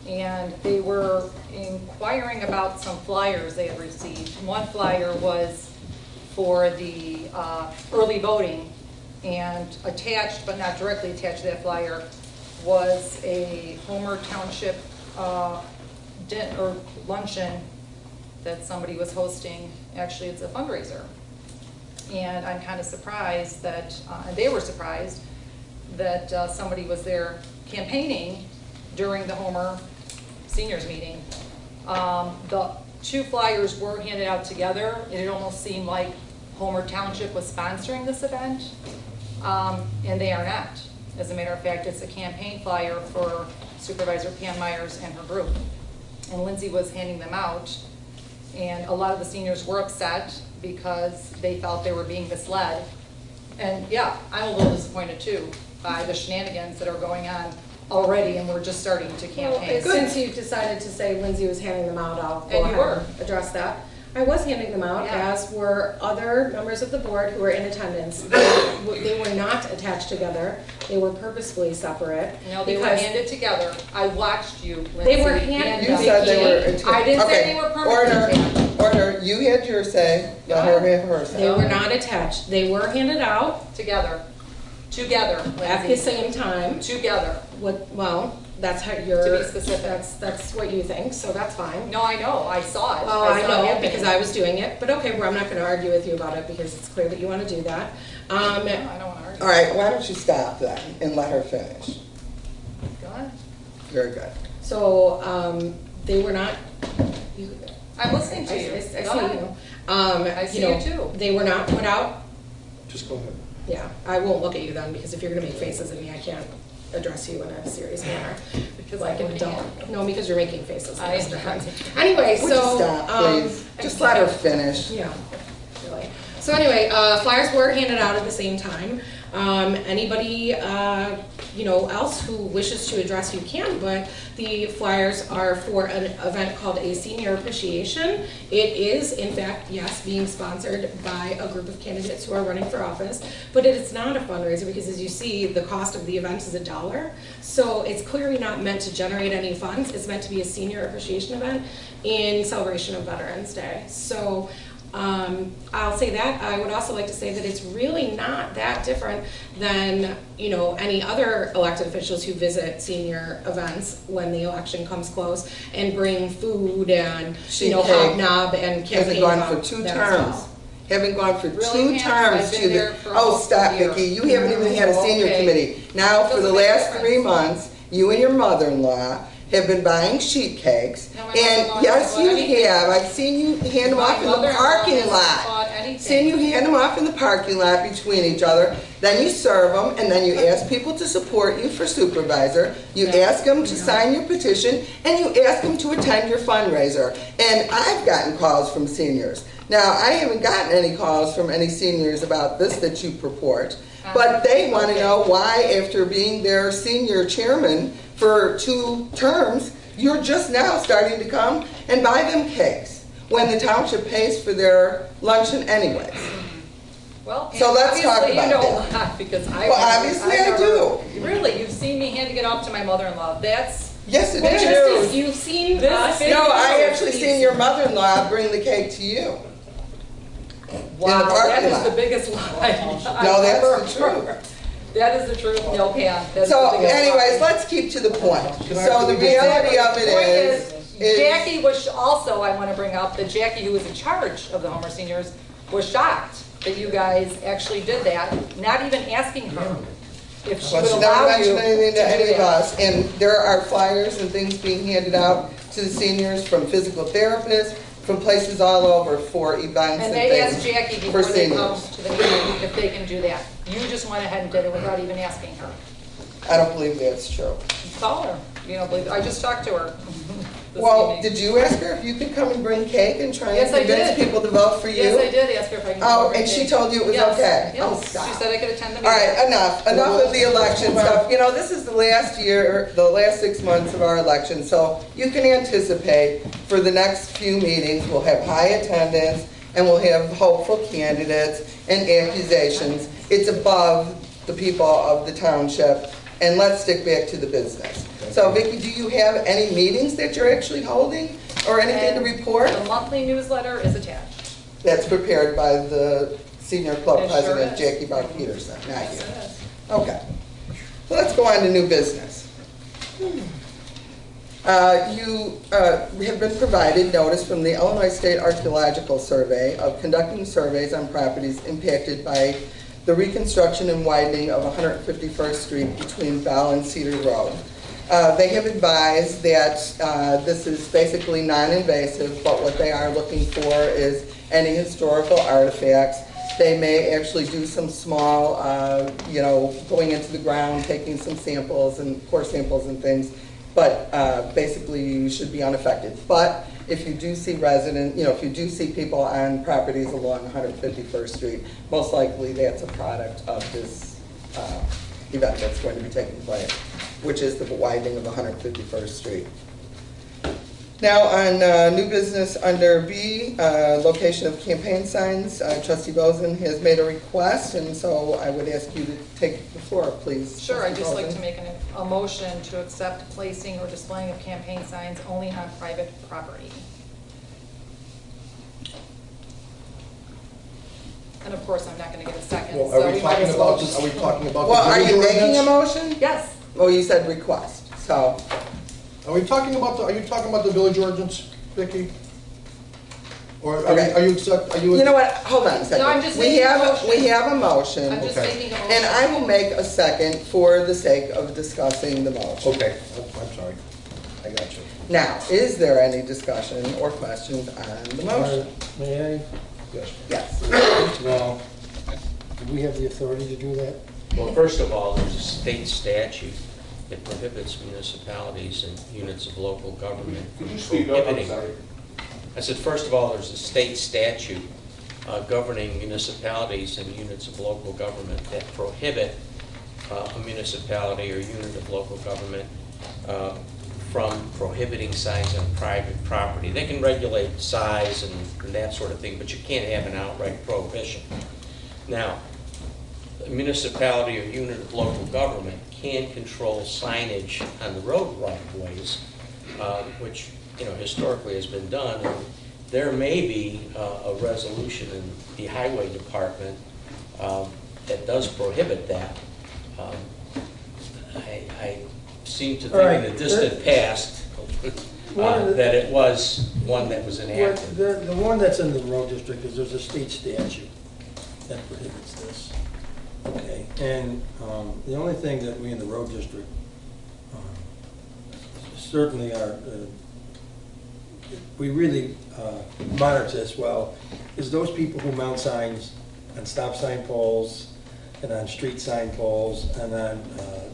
And they were inquiring about some flyers they had received. One flyer was for the early voting, and attached, but not directly attached to that flyer, was a Homer Township luncheon that somebody was hosting. Actually, it's a fundraiser. And I'm kind of surprised that, and they were surprised, that somebody was there campaigning during the Homer seniors meeting. The 2 flyers were handed out together. It almost seemed like Homer Township was sponsoring this event, and they are not. As a matter of fact, it's a campaign flyer for Supervisor Pam Myers and her group. And Lindsay was handing them out, and a lot of the seniors were upset because they felt they were being misled. And yeah, I'm a little disappointed too by the shenanigans that are going on already, and we're just starting to Well, campaign. since you decided to say Lindsay was handing them out, I'll go And you ahead were. and address that. I was handing them out, Yeah. as were other members of the board who were in attendance. They were not attached together. They were purposefully separate. No, they were because handed together. I watched you, Lindsay. They were hand You said they were attached. I didn't say they were permanently Order, attached. order. You had your say, let her have her say. They were not attached. They were handed out. Together. Together, at the Lindsay. same time. Together. Well, that's how you're. To be specific. That's what you think, so that's fine. No, I know, I saw it. Well, I saw it know, happening. because I was doing it, but okay, well, I'm not gonna argue with you about it, because it's clear that you wanna do that. No, I don't want to argue. All right, why don't you stop then and let her finish? Go ahead. Very good. So, they were not, you, I'm listening to you. I see Go ahead. you. I see you too. They were not put out. Just go ahead. Yeah, I won't look at you then, because if you're gonna make faces at me, I can't address you in a serious manner. Because Like I an adult. can't. No, because you're making faces. I Mr. am. Hunt. Anyway, Would you so, stop, please? Just let her finish. yeah, really. So anyway, flyers were handed out at the same time. Anybody, else who wishes to address you can, but the flyers are for an event called a Senior Appreciation. It is, in fact, yes, being sponsored by a group of candidates who are running for office, but it's not a fundraiser because, as you see, the cost of the event is $1. So it's clearly not meant to generate any funds. It's meant to be a senior appreciation event in celebration of Veterans Day. So I'll say that. I would also like to say that it's really not that different than, any other elected officials who visit senior events when the election comes close and bring food and, She hobnob and campaign. Hasn't gone for about 2 that as terms. well. Haven't gone for Really, 2 Pam? terms I've been to the, there for oh, almost stop, a year. Vicki, you haven't even had a senior Okay. committee. Now, for the Doesn't make a last difference. 3 months, you and your mother-in-law have been buying sheet cakes. No, my And mother-in-law yes, hasn't you bought anything. have, I've seen you hand them My off in the mother-in-law parking hasn't lot. bought anything. Seen you hand them off in the parking lot between each other, then you serve them, and then you ask people to support you for supervisor, you Yeah. ask them to sign your petition, and you ask them to attend your fundraiser. And I've gotten calls from seniors. Now, I haven't gotten any calls from any seniors about this that you purport, but they want to Okay. know why, after being their senior chairman for 2 terms, you're just now starting to come and buy them cakes when the township pays for their luncheon anyways. Well, So let's talk obviously about you know that. a lot, because I. Well, obviously I do. Really, you've seen me handing it off to my mother-in-law. That's. Yes, it Well, is. just as you've seen This us. big- No, I actually seen your mother-in-law bring the cake to you. Wow, that parking is lot. the biggest lie. No, I've that's ever the truth. heard. That is the truth. No, Pam. that is So the biggest anyways, lie. let's keep to the point. Can I- So the reality of it Point is, Jackie was also, I want to bring up, that Jackie, who was in charge of the Homer Seniors, was shocked that you guys actually did that, not even asking her if she well, would she never allow you mentioned anything to to any do of that. us. And there are flyers and things being handed out to the seniors from physical therapists, from places all over for events And and they asked things Jackie for before they come seniors. to the meeting if they can do that. You just went ahead and did it without even asking her. I don't believe that's true. Call her. You don't believe, I just talked to her. this Well, evening. did you ask her if you could come and bring cake and try and Yes, I convince did. people to vote for you? Yes, I did ask her if I could. Oh, come and she over told you it was Yes, okay? Oh, Yes, stop. she said I could attend the meeting. All right, enough of the election stuff. You know, this is the last year, the last 6 months of our election, so you can anticipate for the next few meetings, we'll have high attendance, and we'll have hopeful candidates and accusations. It's above the people of the township, and let's stick back to the business. So Vicki, do you have any meetings that you're actually holding, or anything to And report? The monthly newsletter is attached. That's prepared by the senior club It sure president, is. Jackie Buck Peterson, not Yes, you. it is. Okay. So let's go on to new business. You have been provided notice from the Illinois State Archaeological Survey of conducting surveys on properties impacted by the reconstruction and widening of 151st Street between Bell and Cedar Road. They have advised that this is basically non-invasive, but what they are looking for is any historical artifacts. They may actually do some small, going into the ground, taking some samples and core samples and things, but basically you should be unaffected. But if you do see if you do see people on properties along 151st Street, most likely that's a product of this event that's going to be taking place, which is the widening of 151st Street. Now, on new business under B, location of campaign signs, Trustee Bozen has made a request, and so I would ask you to take the floor, please. Sure, I'd Trustee just like Bozen. to make a motion to accept placing or displaying of campaign signs only on private property. And of course, I'm not gonna get a second, Well, so are we we might talking as well about, just. are we talking about? Well, the are you village making a ordinance? motion? Yes, Well, you said request, so, Are you talking about the village ordinance, Vicki? Or Okay. are you accept, are you? you know what, hold on a second. No, I'm just We making a have motion. We have a motion, I'm just Okay. making a motion. and I will make a second for the sake of discussing the motion. Okay, I'm sorry. I got you. Now, is there any discussion or questions on the motion? May I? Yes. Yes. First of all, do we have the authority to do that? Well, first of all, there's a state statute that prohibits municipalities and units of local government from prohibiting. I said, first of all, there's a state statute governing municipalities and units of local government that prohibit a municipality or unit of local government from prohibiting signs on private property. They can regulate size and that sort of thing, but you can't have an outright prohibition. Now, a municipality or unit of local government can control signage on the road right-of-ways, which, you know, historically has been done. And there may be a resolution in the highway department that does prohibit that. I seem to think in the distant past that it was one that was enacted. The one that's in the road district is there's a state statute that prohibits this. Okay, and the only thing that we in the road district certainly are, we really monitor as well, is those people who mount signs on stop sign poles and on street sign poles and on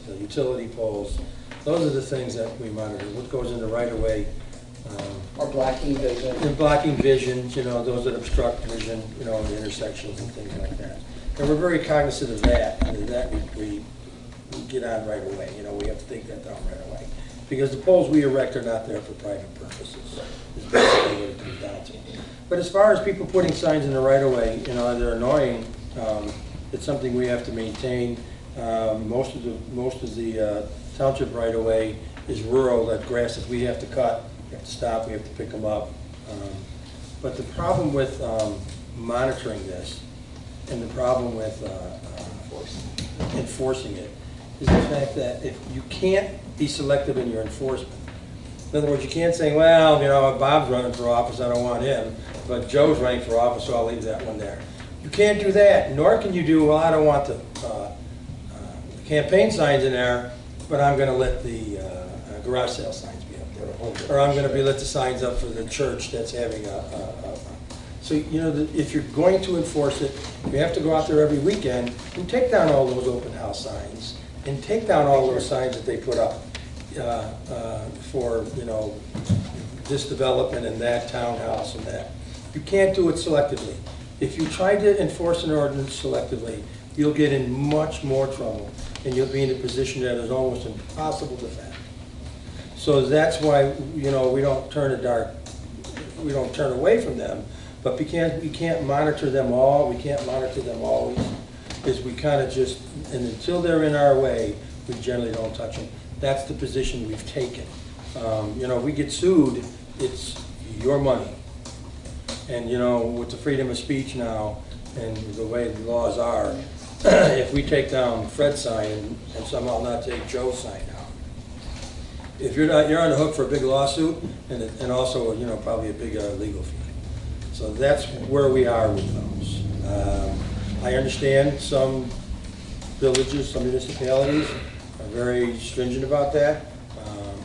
the utility poles. Those are the things that we monitor. What goes in the right of way. Or blocking vision. And blocking vision, you know, those that obstruct vision, you know, in the intersections and things like that. And we're very cognizant of that, and that we get on right away. You know, we have to take that down right away. Because the poles we erect are not there for private purposes, is basically what it comes down to. But as far as people putting signs in the right of way, you know, they're annoying. It's something we have to maintain. Most of the township right of way is rural, that grass that we have to cut, we have to stop, we have to pick them up. But the problem with monitoring this, and the problem with enforcing it, is the fact that if you can't be selective in your enforcement. In other words, you can't say, well, you know, Bob's running for office, I don't want him, but Joe's running for office, so I'll leave that one there. You can't do that, nor can you do, well, I don't want the campaign signs in there, but I'm going to let the garage sale signs be up there. Or I'm going to let the signs up for the church that's having So, you know, if you're going to enforce it, you have to go out there every weekend and take down all those open house signs and take down all those signs that they put up for, you know, this development and that townhouse and that. You can't do it selectively. If you try to enforce an ordinance selectively, you'll get in much more trouble, and you'll be in a position that is almost impossible to defend. So that's why, you know, we don't turn away from them, but we can't monitor them all. We can't monitor them always, because we kind of just, and until they're in our way, we generally don't touch them. That's the position we've taken. You know, if we get sued, it's your money. And, you know, with the freedom of speech now and the way the laws are, if we take down Fred's sign and somehow not take Joe's sign down, if you're on the hook for a big lawsuit and also, you know, probably a big legal fee. So that's where we are with those. I understand some villages, some municipalities are very stringent about that.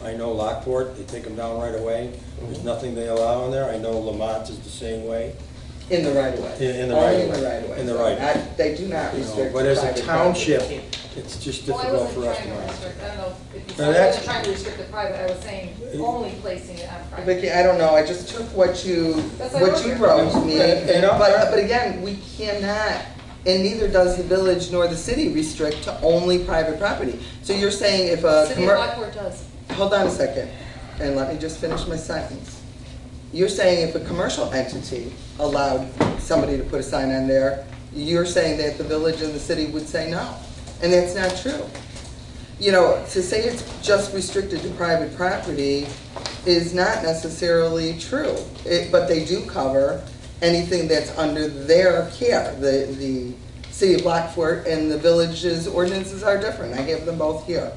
I know Lockport, they take them down right away. There's nothing they allow in there. I know Lamont is the same way. In the right of way. In the right of way. Only in the right of way. In the right of way. They do not You know, restrict. but as a private township, property. it's just Well, I difficult for wasn't us to trying to monitor. restrict, I don't know if you Now said, I that's- wasn't trying to restrict the private, I was saying only placing it on private. Vicki, I don't know, I just took what you That's what I wrote wrote here. to me, And but again, we cannot, and neither does the village nor the city restrict to only private property. So you're saying if a City of Lockport does. hold on a second, and let me just finish my sentence. You're saying if a commercial entity allowed somebody to put a sign on there, you're saying that the village and the city would say no, and that's not true. You know, to say it's just restricted to private property is not necessarily true, but they do cover anything that's under their care. The city of Blackford and the village's ordinances are different. I have them both here.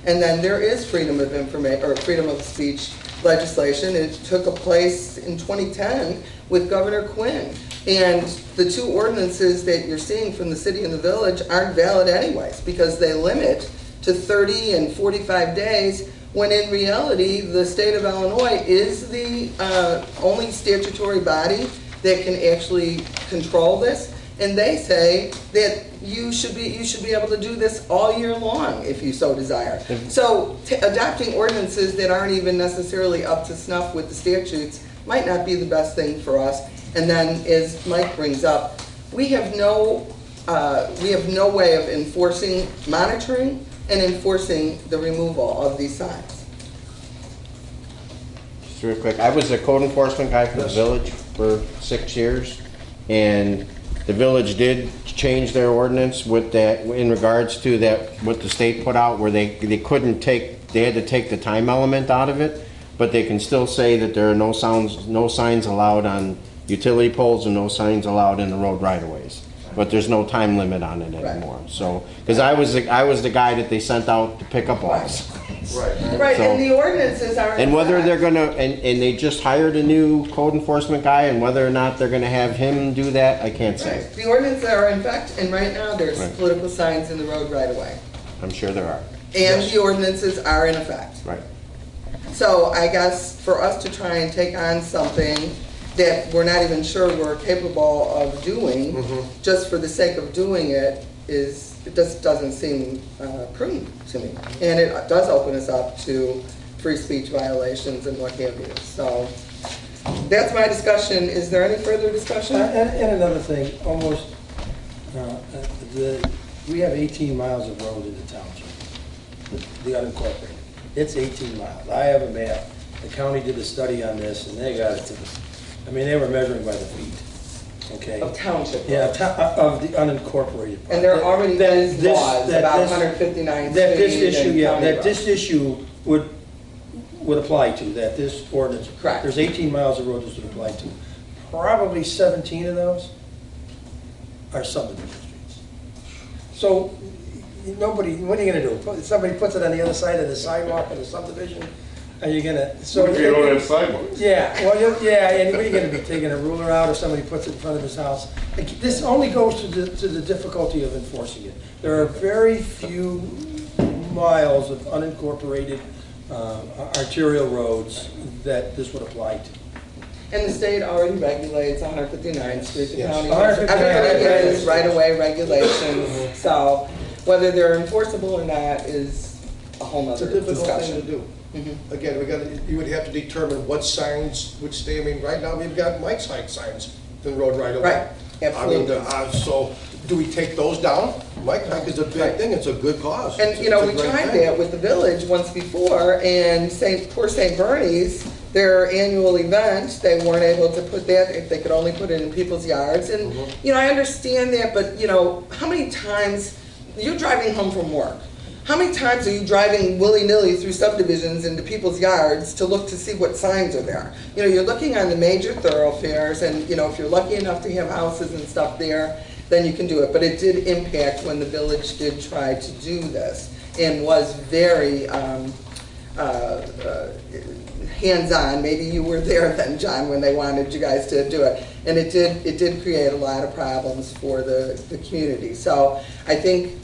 And then there is freedom of information, or freedom of speech legislation. It took a place in 2010 with Governor Quinn. And the two ordinances that you're seeing from the city and the village aren't valid anyways, because they limit to 30 and 45 days, when in reality, the state of Illinois is the only statutory body that can actually control this. And they say that you should be able to do this all year long if you so desire. So adopting ordinances that aren't even necessarily up to snuff with the statutes might not be the best thing for us. And then, as Mike brings up, we have no way of enforcing, monitoring, and enforcing the removal of these signs. Just real quick, I was a code enforcement guy for the village for 6 years, and the village did change their ordinance with that, in regards to that, what the state put out, where they couldn't take, they had to take the time element out of it, but they can still say that there are no signs allowed on utility poles and no signs allowed in the road right-of-ways. But there's no time limit on it anymore. Right. So, because I was the guy that they sent out to pick up all the signs. Right, So- and the ordinances are. And whether they're gonna, and they just hired a new code enforcement guy, and whether or not they're gonna have him do that, I can't say. Right. The ordinances are in fact, and right now, there's Right. political signs in the road right away. I'm sure there are. And the ordinances are in effect. Right. So I guess for us to try and take on something that we're not even sure we're capable of doing, just for the sake of doing it, it just doesn't seem prudent to me. And it does open us up to free speech violations and what have you. So that's my discussion. Is there any further discussion? And another thing, almost, we have 18 miles of road in the township, the unincorporated. It's 18 miles. I have a map. The county did a study on this, and they got it to they were measuring by the feet, okay? Of township. Yeah, of the unincorporated part. And there already is laws about this- 159 That this street issue, and yeah, county that roads. this issue would apply to, that this ordinance. Correct. There's 18 miles of road this would apply to. Probably 17 of those are subdivision streets. So, nobody, what are you gonna do? Somebody puts it on the other side of the sidewalk in the subdivision, are you gonna, so. If you don't have sidewalks. Yeah, well, and what are you gonna be, taking a ruler out, or somebody puts it in front of his house? Like, this only goes to the difficulty of enforcing it. There are very few miles of unincorporated arterial roads that this would apply to. And the state already regulates 159th Street, the Yes. county. 159th, Everybody right. has right-of-way regulations, so whether they're enforceable or not is a whole It's a nother difficult thing to discussion. do. Mhm. Again, you would have to determine what signs would stay. I mean, right now, we've got Mike's height signs, the road right away. Right, absolutely. I mean, so, do we take those down? Mike Hike is a big Right. thing, it's a good cause. And, It's you know, a we great tried thing. that with the village once before, and poor St. Bernie's, their annual event, they weren't able to put that, if they could only put it in people's yards. And, you know, I understand that, but, you know, how many times, you're driving home from work, how many times are you driving willy-nilly through subdivisions into people's yards to look to see what signs are there? You know, you're looking on the major thoroughfares, and, you know, if you're lucky enough to have houses and stuff there, then you can do it. But it did impact when the village did try to do this, and was very hands-on. Maybe you were there then, John, when they wanted you guys to do it. And it did create a lot of problems for the community. So I think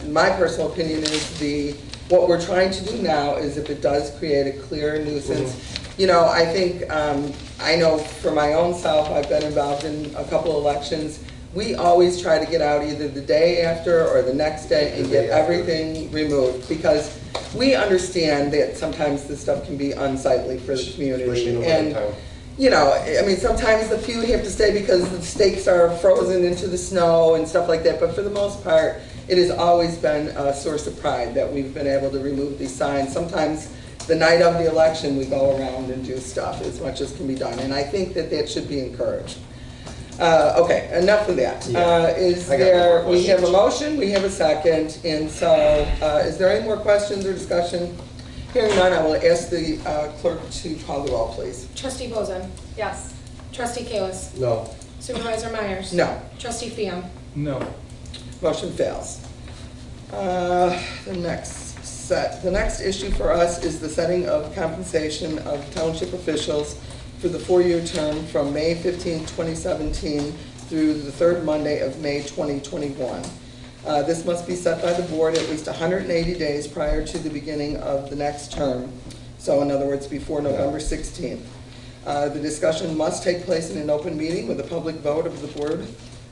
my personal opinion is what we're trying to do now is, if it does create a clear nuisance, you know, I think, I know for my own self, I've been involved in a couple elections. We always try to get out either the day after or the next day and get everything removed, because we understand that sometimes this stuff can be unsightly for the community. Especially in the And, wintertime. you know, I mean, sometimes the few have to stay because the stakes are frozen into the snow and stuff like that, but for the most part, it has always been a source of pride that we've been able to remove these signs. Sometimes the night of the election, we go around and do stuff as much as can be done, and I think that that should be encouraged. Okay, enough of that. We have a motion, we have a second, and so, is there any more questions or discussion? Hearing none, I will ask the clerk to call the roll, please. Trustee Bozen? Yes. Trustee Kalis. No. Supervisor Myers. No. Trustee Fiam. No. Motion fails. The next issue for us is the setting of compensation of township officials for the 4-year term from May 15, 2017 through the third Monday of May 2021. This must be set by the board at least 180 days prior to the beginning of the next term. So in other words, before November 16th. The discussion must take place in an open meeting with a public vote of the board.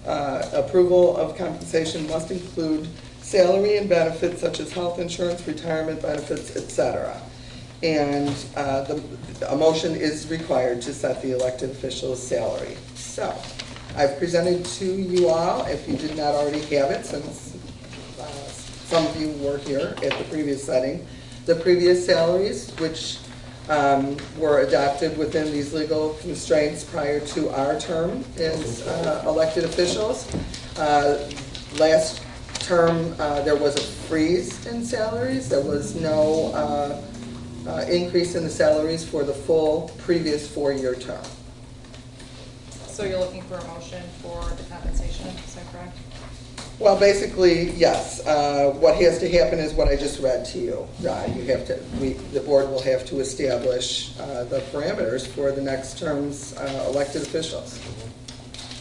Approval of compensation must include salary and benefits such as health insurance, retirement benefits, etc. And a motion is required to set the elected official's salary. So I've presented to you all, if you did not already have it, since some of you were here at the previous setting, the previous salaries, which were adopted within these legal constraints prior to our term as elected officials. Last term, there was a freeze in salaries. There was no increase in the salaries for the full previous 4-year term. So you're looking for a motion for the compensation, is that correct? Well, basically, yes. What has to happen is what I just read to you. You have to. The board will have to establish the parameters for the next term's elected officials.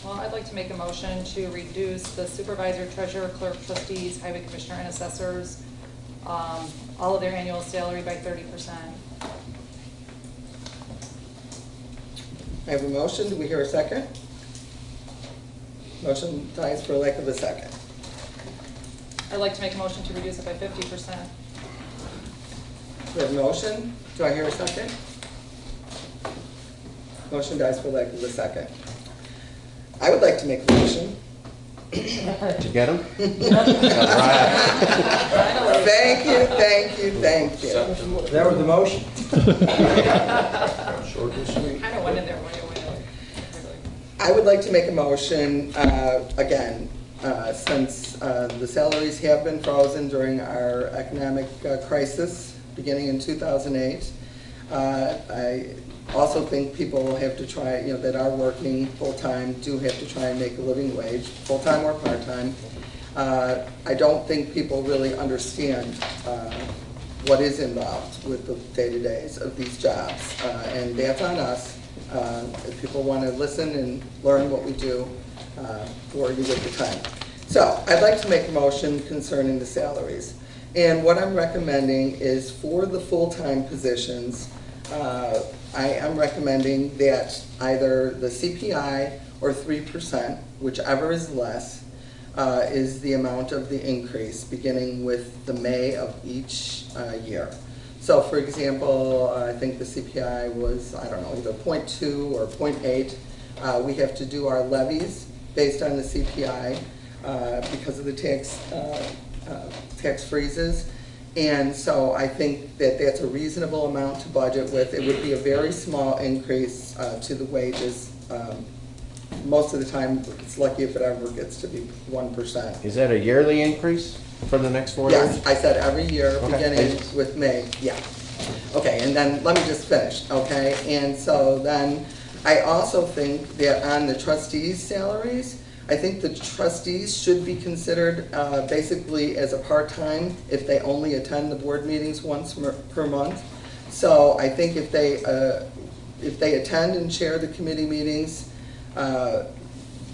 Well, I'd like to make a motion to reduce the supervisor, treasurer, clerk, trustees, highway commissioner, and assessors, all of their annual salary by 30%. I have a motion. Do we hear a second? Motion dies for lack of a second. I'd like to make a motion to reduce it by 50%. We have a motion. Do I hear a second? Motion dies for lack of a second. I would like to make a motion. Did you get him? Thank you, thank you, thank you. That was the motion. Short and sweet. Kind of went in there right away. I would like to make a motion, again, since the salaries have been frozen during our economic crisis beginning in 2008. I also think people will have to try, that are working full-time do have to try and make a living wage, full-time or part-time. I don't think people really understand what is involved with the day-to-days of these jobs, and that's on us. If people want to listen and learn what we do, or you get the time. So I'd like to make a motion concerning the salaries. And what I'm recommending is for the full-time positions, I am recommending that either the CPI or 3%, whichever is less, is the amount of the increase beginning with the May of each year. So for example, I think the CPI was, I don't know, either 0.2 or 0.8. We have to do our levies based on the CPI because of the tax freezes. And so I think that that's a reasonable amount to budget with. It would be a very small increase to the wages. Most of the time, it's lucky if it ever gets to be 1%. Is that a yearly increase for the next 4 years? Yes, I said every year, Okay. beginning with May, yeah. Okay, and then let me just finish, okay? And so then I also think that on the trustees' salaries, I think the trustees should be considered basically as a part-time if they only attend the board meetings once per month. So I think if they attend and chair the committee meetings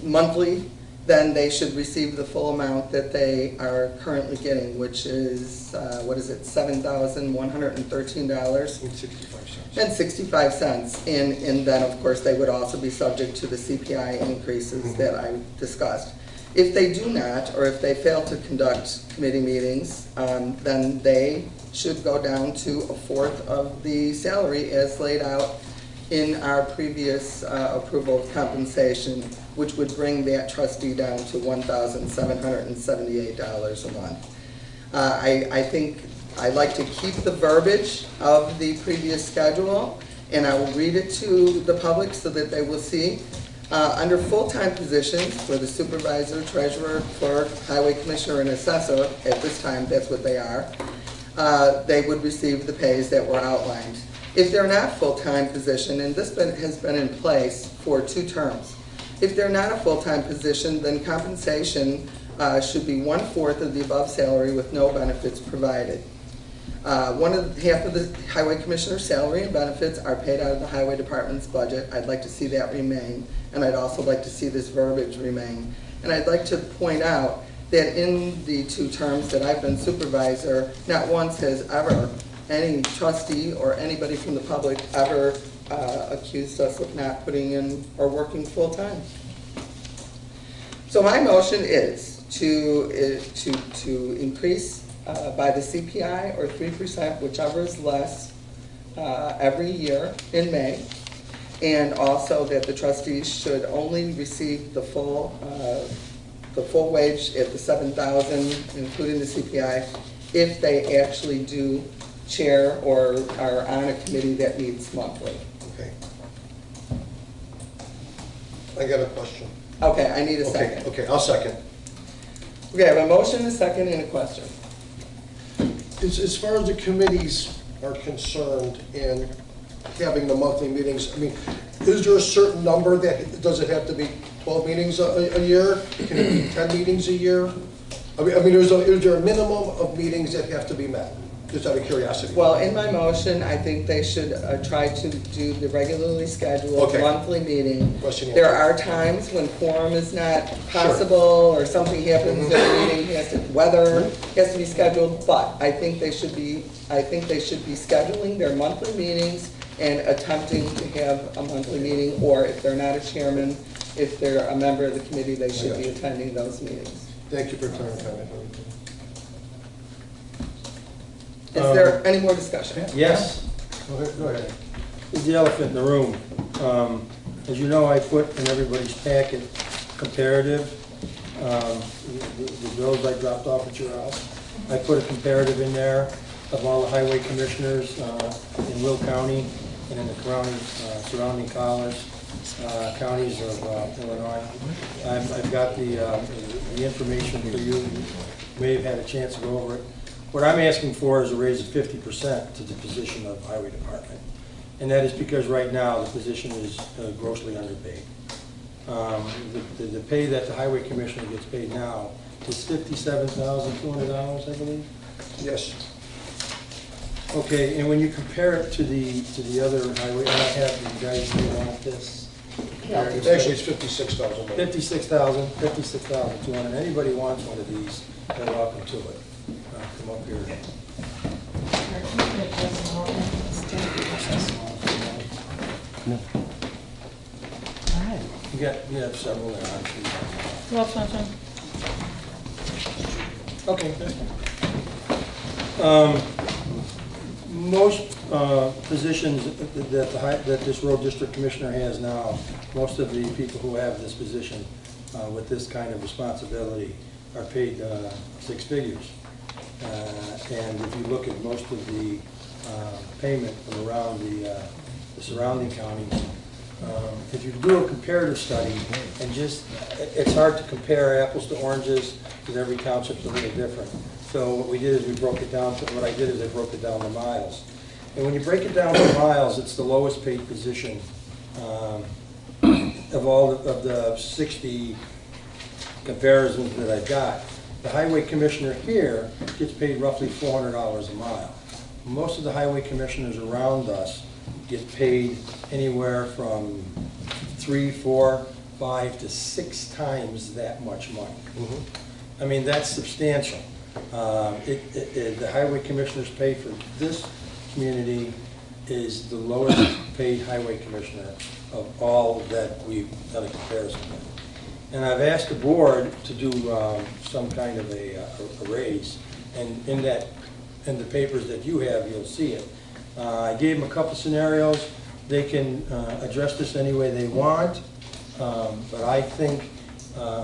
monthly, then they should receive the full amount that they are currently getting, which is, what is it, $7,113.65. And then, of course, they would also be subject to the CPI increases that I discussed. If they do not, or if they fail to conduct committee meetings, then they should go down to a fourth of the salary as laid out in our previous approval of compensation, which would bring that trustee down to $1,778 a month. I think I'd like to keep the verbiage of the previous schedule, and I will read it to the public so that they will see. Under full-time positions for the supervisor, treasurer, clerk, highway commissioner, and assessor, at this time that's what they are, they would receive the pays that were outlined. If they're not full-time position, and this has been in place for 2 terms, if they're not a full-time position, then compensation should be 1/4 of the above salary with no benefits provided. Half of the highway commissioner's salary and benefits are paid out of the highway department's budget. I'd like to see that remain, and I'd also like to see this verbiage remain. And I'd like to point out that in the 2 terms that I've been supervisor, not once has ever any trustee or anybody from the public ever accused us of not putting in or working full-time. So my motion is to increase by the CPI or 3%, whichever is less, every year in May, and also that the trustees should only receive the full wage at the $7,000, including the CPI, if they actually do chair or are on a committee that meets monthly. Okay. I got a question. Okay, I need a second. Okay, I'll second. Okay, I have a motion, a second, and a question. As far as the committees are concerned in having the monthly meetings, I mean, is there a certain number that, does it have to be 12 meetings a year? Can it be 10 meetings a year? I mean, is there a minimum of meetings that have to be met? Just out of curiosity. Well, in my motion, I think they should try to do the regularly scheduled Okay. monthly meeting. Question There answered. are times when quorum is not possible, or something happens that the meeting weather has to be scheduled, but I think they should be scheduling their monthly meetings and attempting to have a monthly meeting, or if they're not a chairman, if they're a member of the committee, they should be attending those meetings. Thank you for clarifying that. Is there any more discussion? Yes. Go ahead. This is the elephant in the room. As you know, I put in everybody's packet comparative, the bills I dropped off at your house. I put a comparative in there of all the highway commissioners in Will County and in the surrounding counties of Illinois. I've got the information for you. You may have had a chance to go over it. What I'm asking for is a raise of 50% to the position of highway department. And that is because right now the position is grossly underpaid. The pay that the highway commissioner gets paid now is $57,200, I believe? Yes. Okay, and when you compare it to the other highway, and I have you guys who want this. Actually, it's 56,000. 56,200. Anybody wants one of these, they're welcome to it. Come up here. No. You have several there, obviously. Okay. Most positions that this road district commissioner has now, most of the people who have this position with this kind of responsibility are paid 6 figures. And if you look at most of the payment from around the surrounding counties, if you do a comparative study, and it's hard to compare apples to oranges because every township's a little different. So what we did is I broke it down to miles. And when you break it down to miles, it's the lowest paid position of all of the 60 comparisons that I've got. The highway commissioner here gets paid roughly $400 a mile. Most of the highway commissioners around us get paid anywhere from 3, 4, 5 to 6 times that much money. I mean, that's substantial. The highway commissioner's pay for this community is the lowest paid highway commissioner of all that we've done a comparison with. And I've asked the board to do some kind of a raise, and in the papers that you have, you'll see it. I gave them a couple scenarios. They can address this any way they want, but I think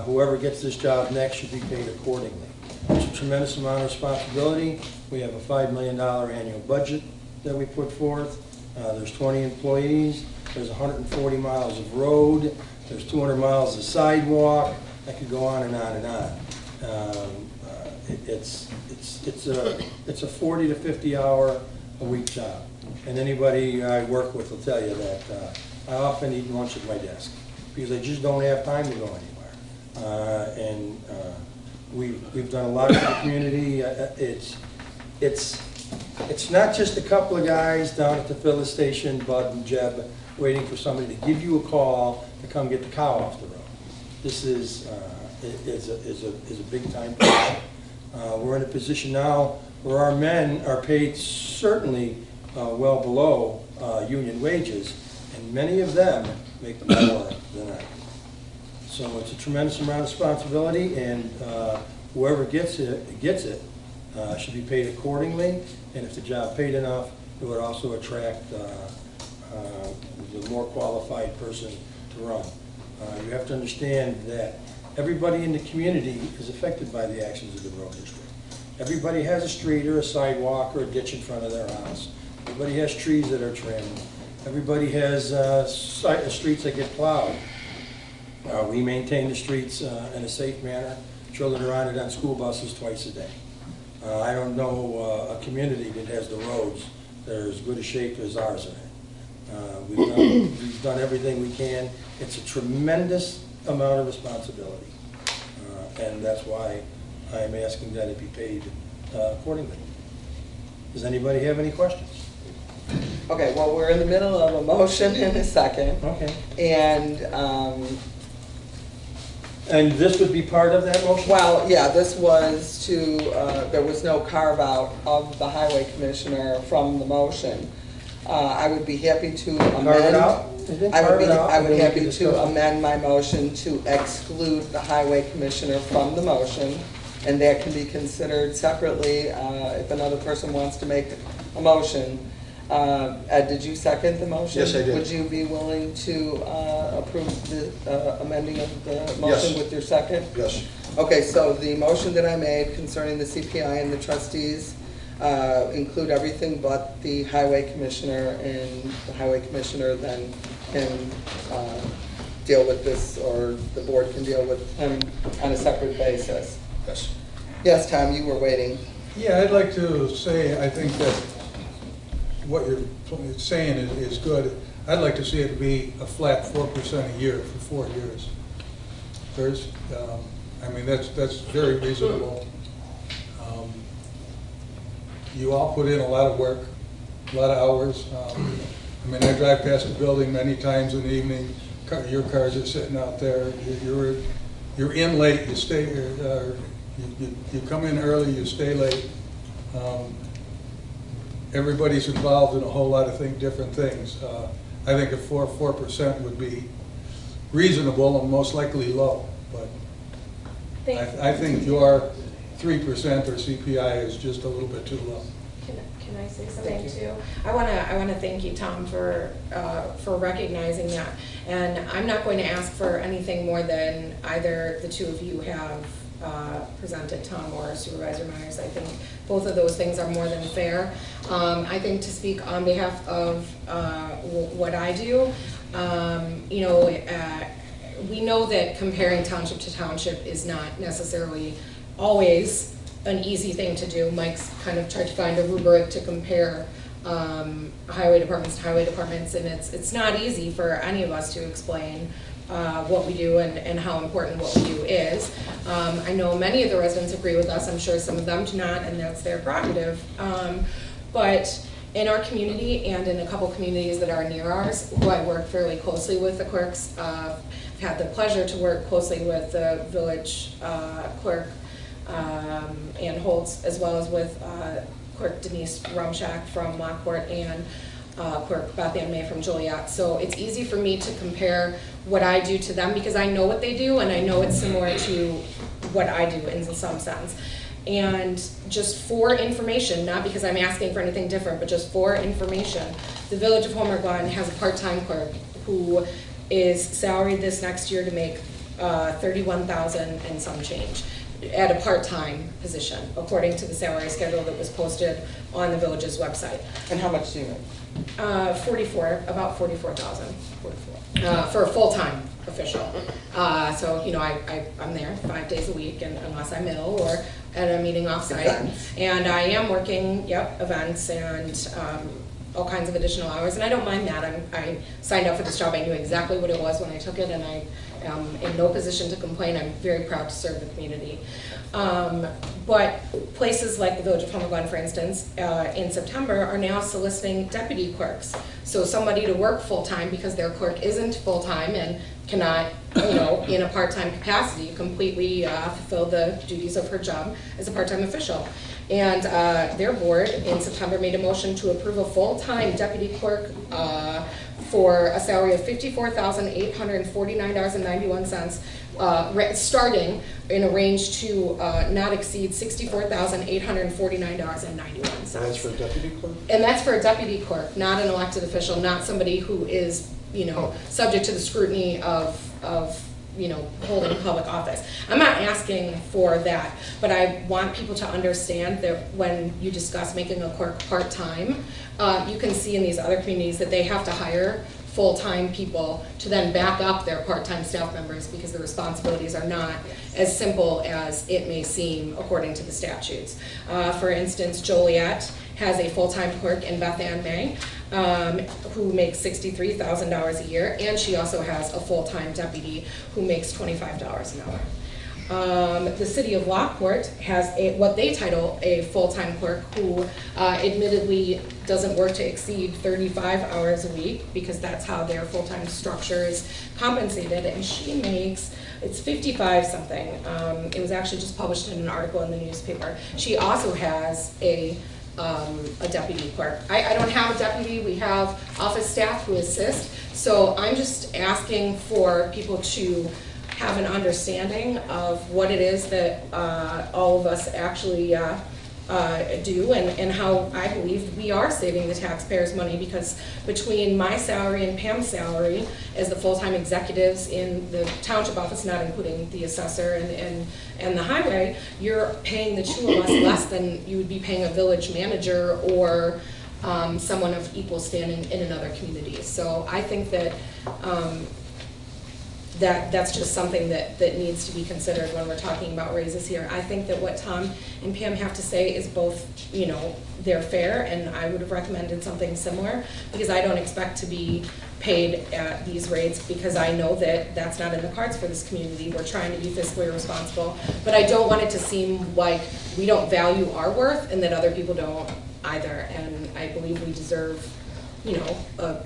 whoever gets this job next should be paid accordingly. It's a tremendous amount of responsibility. We have a $5 million annual budget that we put forth. There's 20 employees. There's 140 miles of road. There's 200 miles of sidewalk. I could go on and on and on. It's a 40 to 50 hour a week job. And anybody I work with will tell you that I often eat lunch at my desk because I just don't have time to go anywhere. We've done a lot for the community. It's not just a couple of guys down at the filling station, Bud and Jeb, waiting for somebody to give you a call to come get the cow off the road. This is a big time project. We're in a position now where our men are paid certainly well below union wages, and many of them make more than I do. So it's a tremendous amount of responsibility, and whoever gets it should be paid accordingly. And if the job paid enough, it would also attract the more qualified person to run. You have to understand that everybody in the community is affected by the actions of the road district. Everybody has a street or a sidewalk or a ditch in front of their house. Everybody has trees that are trimmed. Everybody has streets that get plowed. We maintain the streets in a safe manner. Children are on it on school buses twice a day. I don't know a community that has the roads that are as good a shape as ours are in. We've done everything we can. It's a tremendous amount of responsibility, and that's why I'm asking that it be paid accordingly. Does anybody have any questions? Okay, well, we're in the middle of a motion in a second. Okay. And this would be part of that motion? well, yeah, this was to, there was no carve-out of the highway commissioner from the motion. I would be happy to amend. Carve it out? I would be happy to amend my motion to exclude the highway commissioner from the motion, and that can be considered separately if another person wants to make a motion. Ed, did you second the motion? Yes, I did. Would you be willing to approve the amending of the motion Yes. with your second? Yes. Okay, so the motion that I made concerning the CPI and the trustees include everything but the highway commissioner, and the highway commissioner then can deal with this, or the board can deal with him on a separate basis. Yes. Yes, Tom, you were waiting. Yeah, I'd like to say, I think that what you're saying is good. I'd like to see it be a flat 4% a year for 4 years. I mean, that's very reasonable. You all put in a lot of work, a lot of hours. I mean, I drive past the building many times in the evening. Your cars are sitting out there. You're in late. You stay. You come in early. You stay late. Everybody's involved in a whole lot of different things. I think a 4% would be reasonable and most likely low, but I think your 3% or CPI is just a little bit too low. Can I say something too? I want to thank you, Tom, for recognizing that. And I'm not going to ask for anything more than either the two of you have presented, Tom or Supervisor Myers. I think both of those things are more than fair. I think to speak on behalf of what I do, we know that comparing township to township is not necessarily always an easy thing to do. Mike's kind of tried to find a rubric to compare highway departments to highway departments, and it's not easy for any of us to explain what we do and how important what we do is. I know many of the residents agree with us. I'm sure some of them do not, and that's their prerogative. But in our community and in a couple communities that are near ours, who I work fairly closely with, the clerks, I've had the pleasure to work closely with the village clerk, Ann Holtz, as well as with Clerk Denise Rumshack from Lockport and Clerk Beth Ann May from Joliet. So it's easy for me to compare what I do to them because I know what they do and I know it's similar to what I do in some sense. And just for information, not because I'm asking for anything different, but just for information, the Village of Homer Glen has a part-time clerk who is salaried this next year to make $31,000 and some change at a part-time position, according to the salary schedule that was posted on the village's website. And how much do you make? About 44,000. For a full-time official. So, you know, I'm there 5 days a week, and unless I'm ill or at a meeting offsite. Events. And I am working, events and all kinds of additional hours, and I don't mind that. I signed up for this job, I knew exactly what it was when I took it, and I am in no position to complain. I'm very proud to serve the community. But places like the Village of Homer Glen, for instance, in September are now soliciting deputy clerks. So somebody to work full-time because their clerk isn't full-time and cannot, you know, in a part-time capacity, completely fulfill the duties of her job as a part-time official. And their board in September made a motion to approve a full-time deputy clerk for a salary of $54,849.91, starting in a range to not exceed $64,849.91. That's for a deputy clerk? And that's for a deputy clerk, not an elected official, not somebody who is, you know, subject to the scrutiny of you know, holding public office. I'm not asking for that, but I want people to understand that when you discuss making a clerk part-time, you can see in these other communities that they have to hire full-time people to then back up their part-time staff members because the responsibilities are not as simple as it may seem according to the statutes. For instance, Joliet has a full-time clerk in Beth Ann May who makes $63,000 a year, and she also has a full-time deputy who makes $25 an hour. The city of Lockport has what they title a full-time clerk who admittedly doesn't work to exceed 35 hours a week because that's how their full-time structure is compensated, and she makes, it's 55 something. It was actually just published in an article in the newspaper. She also has a deputy clerk. I don't have a deputy, we have office staff who assist, so I'm just asking for people to have an understanding of what it is that all of us actually do and how I believe we are saving the taxpayers money, because between my salary and Pam's salary as the full-time executives in the township office, not including the assessor and the highway, you're paying the two of us less than you would be paying a village manager or someone of equal standing in another community. So I think that that's just something that needs to be considered when we're talking about raises here. I think that what Tom and Pam have to say is both, you know, they're fair, and I would have recommended something similar because I don't expect to be paid at these rates because I know that that's not in the cards for this community. We're trying to be fiscally responsible, but I don't want it to seem like we don't value our worth and that other people don't either, and I believe we deserve, you know, a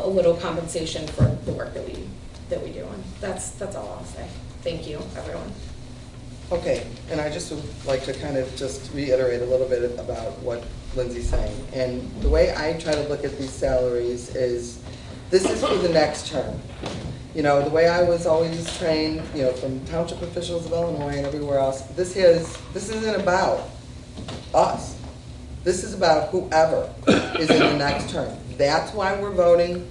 little compensation for the work that we do. And that's all I'll say. Thank you, everyone. Okay, and I just would like to kind of just reiterate a little bit about what Lindsay's saying. And the way I try to look at these salaries is, this is for the next term. You know, the way I was always trained, you know, from township officials of Illinois and everywhere else, this isn't about us. This is about whoever is in the next term. That's why we're voting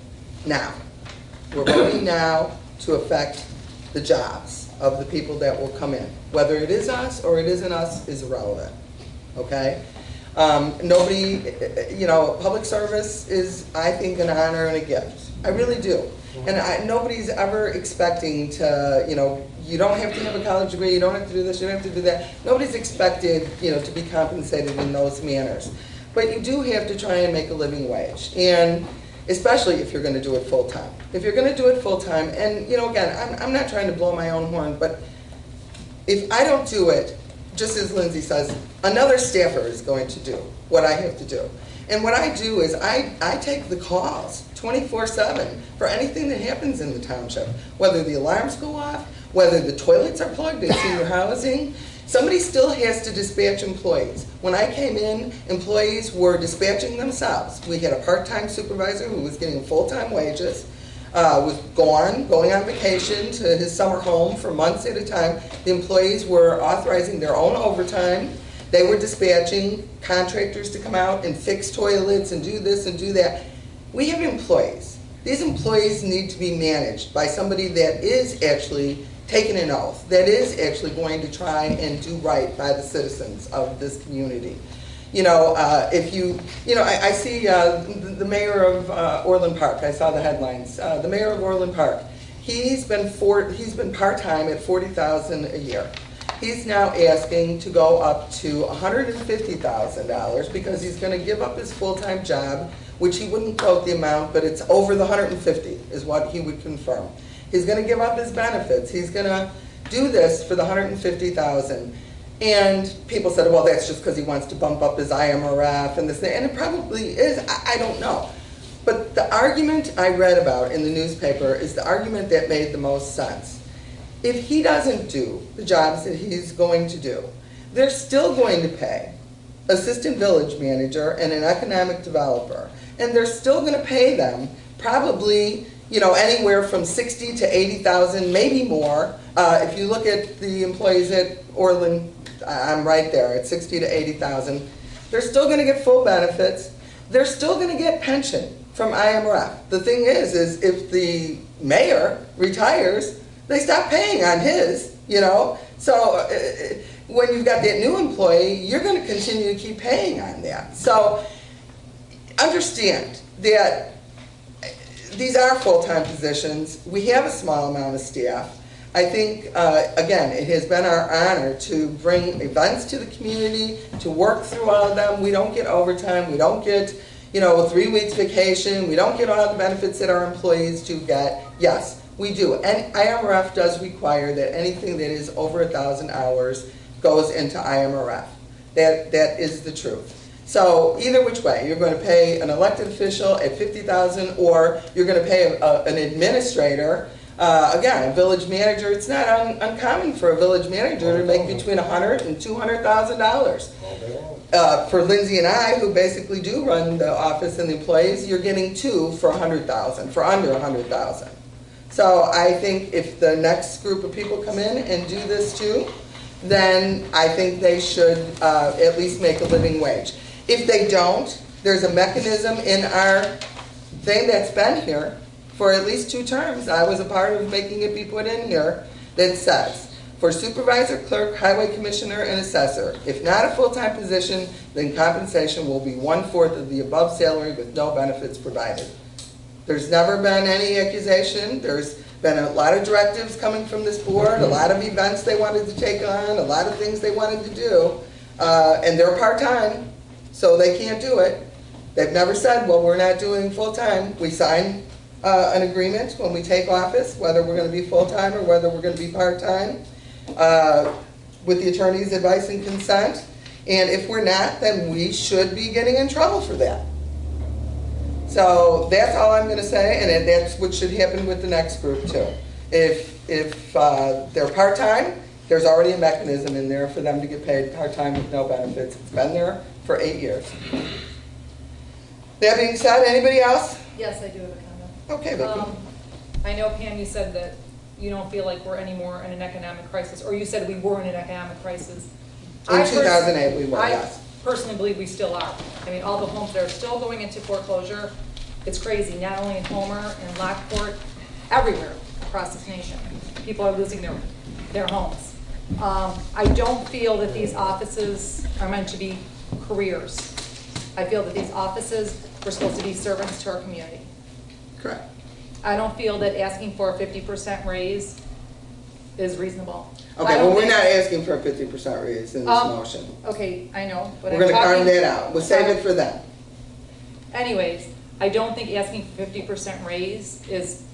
now. We're voting now to affect the jobs of the people that will come in. Whether it is us or it isn't us is irrelevant, okay? Nobody, you know, public service is, I think, an honor and a gift. I really do. And nobody's ever expecting to, you know, you don't have to have a college degree, you don't have to do this, you don't have to do that. Nobody's expected, you know, to be compensated in those manners. But you do have to try and make a living wage. And especially if you're going to do it full-time. If you're going to do it full-time, and, you know, again, I'm not trying to blow my own horn, but if I don't do it, just as Lindsay says, another staffer is going to do what I have to do. And what I do is I take the calls 24/7 for anything that happens in the township, whether the alarms go off, whether the toilets are plugged in senior housing. Somebody still has to dispatch employees. When I came in, employees were dispatching themselves. We had a part-time supervisor who was getting full-time wages, was going on vacation to his summer home for months at a time. The employees were authorizing their own overtime. They were dispatching contractors to come out and fix toilets and do this and do that. We have employees. These employees need to be managed by somebody that is actually taking an oath, that is actually going to try and do right by the citizens of this community. You know, if you know, I see the mayor of Orland Park, I saw the headlines. The mayor of Orland Park, He's been part-time at $40,000 a year. He's now asking to go up to $150,000 because he's going to give up his full-time job, which he wouldn't quote the amount, but it's over the 150 is what he would confirm. He's going to give up his benefits. He's going to do this for the 150,000. And people said, well, that's just because he wants to bump up his IMRF and this thing. And it probably is. I don't know. But the argument I read about in the newspaper is the argument that made the most sense. If he doesn't do the jobs that he's going to do, they're still going to pay assistant village manager and an economic developer. And they're still going to pay them probably, anywhere from 60 to 80,000, maybe more. If you look at the employees at Orland, I'm right there at 60 to 80,000. They're still going to get full benefits. They're still going to get pension from IMRF. The thing is if the mayor retires, they stop paying on his, So when you've got that new employee, you're going to continue to keep paying on that. So understand that these are full-time positions. We have a small amount of staff. I think, again, it has been our honor to bring events to the community, to work through all of them. We don't get overtime. We don't get, 3 weeks vacation. We don't get all the benefits that our employees do get. Yes, we do. And IMRF does require that anything that is over 1,000 hours goes into IMRF. That is the truth. So either which way, you're going to pay an elected official at $50,000, or you're going to pay an administrator. Again, a village manager. It's not uncommon for a village manager to make between $100,000 and $200,000. For Lindsay and I, who basically do run the office and the employees, you're getting two for $100,000, for under $100,000. So I think if the next group of people come in and do this too, then I think they should at least make a living wage. If they don't, there's a mechanism in our thing that's been here for at least 2 terms. I was a part of making it be put in here that says, for supervisor, clerk, highway commissioner, and assessor, if not a full-time position, then compensation will be 1/4 of the above salary with no benefits provided. There's never been any accusation. There's been a lot of directives coming from this board, a lot of events they wanted to take on, a lot of things they wanted to do, and they're part-time, so they can't do it. They've never said, well, we're not doing full-time. We sign an agreement when we take office, whether we're going to be full-time or whether we're going to be part-time, with the attorney's advice and consent. And if we're not, then we should be getting in trouble for that. So that's all I'm going to say, and that's what should happen with the next group too. If they're part-time, there's already a mechanism in there for them to get paid part-time with no benefits. It's been there for 8 years. That being said, anybody else? Yes, I do have a comment. Okay, Vicki. I know, Pam, you said that you don't feel like we're anymore in an economic crisis, or you said we were in an economic crisis. In 2008 we were, I yes. personally believe we still are. I mean, all the homes that are still going into foreclosure, it's crazy, not only in Homer and Lockport, everywhere across this nation. People are losing their homes. I don't feel that these offices are meant to be careers. I feel that these offices were supposed to be servants to our community. Correct. I don't feel that asking for a 50% raise is reasonable. Okay, well, we're not asking for a 50% raise in this motion. Okay, I know, but We're going to carve that out. We'll save it for them. Anyways, I don't think asking for 50% raise is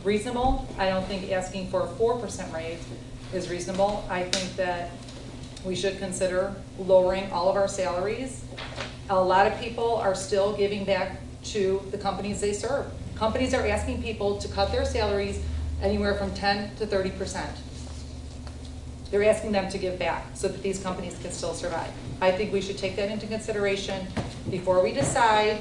reasonable. I don't think asking for a 4% raise is reasonable. I think that we should consider lowering all of our salaries. A lot of people are still giving back to the companies they serve. Companies are asking people to cut their salaries anywhere from 10 to 30%. They're asking them to give back so that these companies can still survive. I think we should take that into consideration before we decide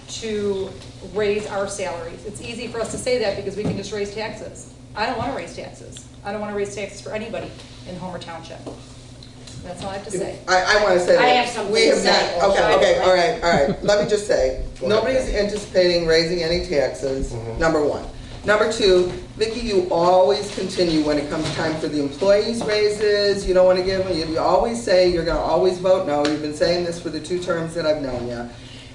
to raise our salaries. It's easy for us to say that because we can just raise taxes. I don't want to raise taxes. I don't want to raise taxes for anybody in Homer Township. That's all I have to say. I want to say that. I have something we have to say. not, okay, all right. Let me just say, nobody's anticipating raising any taxes, number one. Number two, Vicki, you always continue when it comes time for the employees' raises. You don't want to give them, you always say you're going to always vote no. You've been saying this for the 2 terms that I've known you.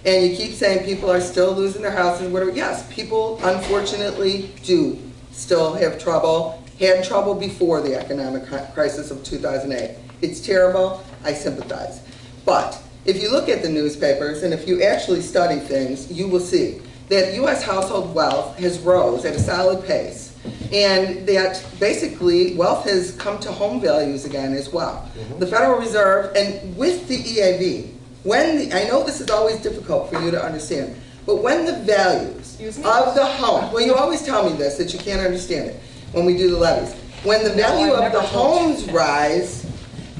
And you keep saying people are still losing their houses, whatever. Yes, people unfortunately do still have trouble, had trouble before the economic crisis of 2008. It's terrible, I sympathize. But if you look at the newspapers and if you actually study things, you will see that U.S. household wealth has rose at a solid pace, and that basically wealth has come to home values again as well. The Federal Reserve, and with the EAV, I know this is always difficult for you to understand, but when the values of the home, well, you always tell me this, that you can't understand it when we do the levies. When the value of the homes rise,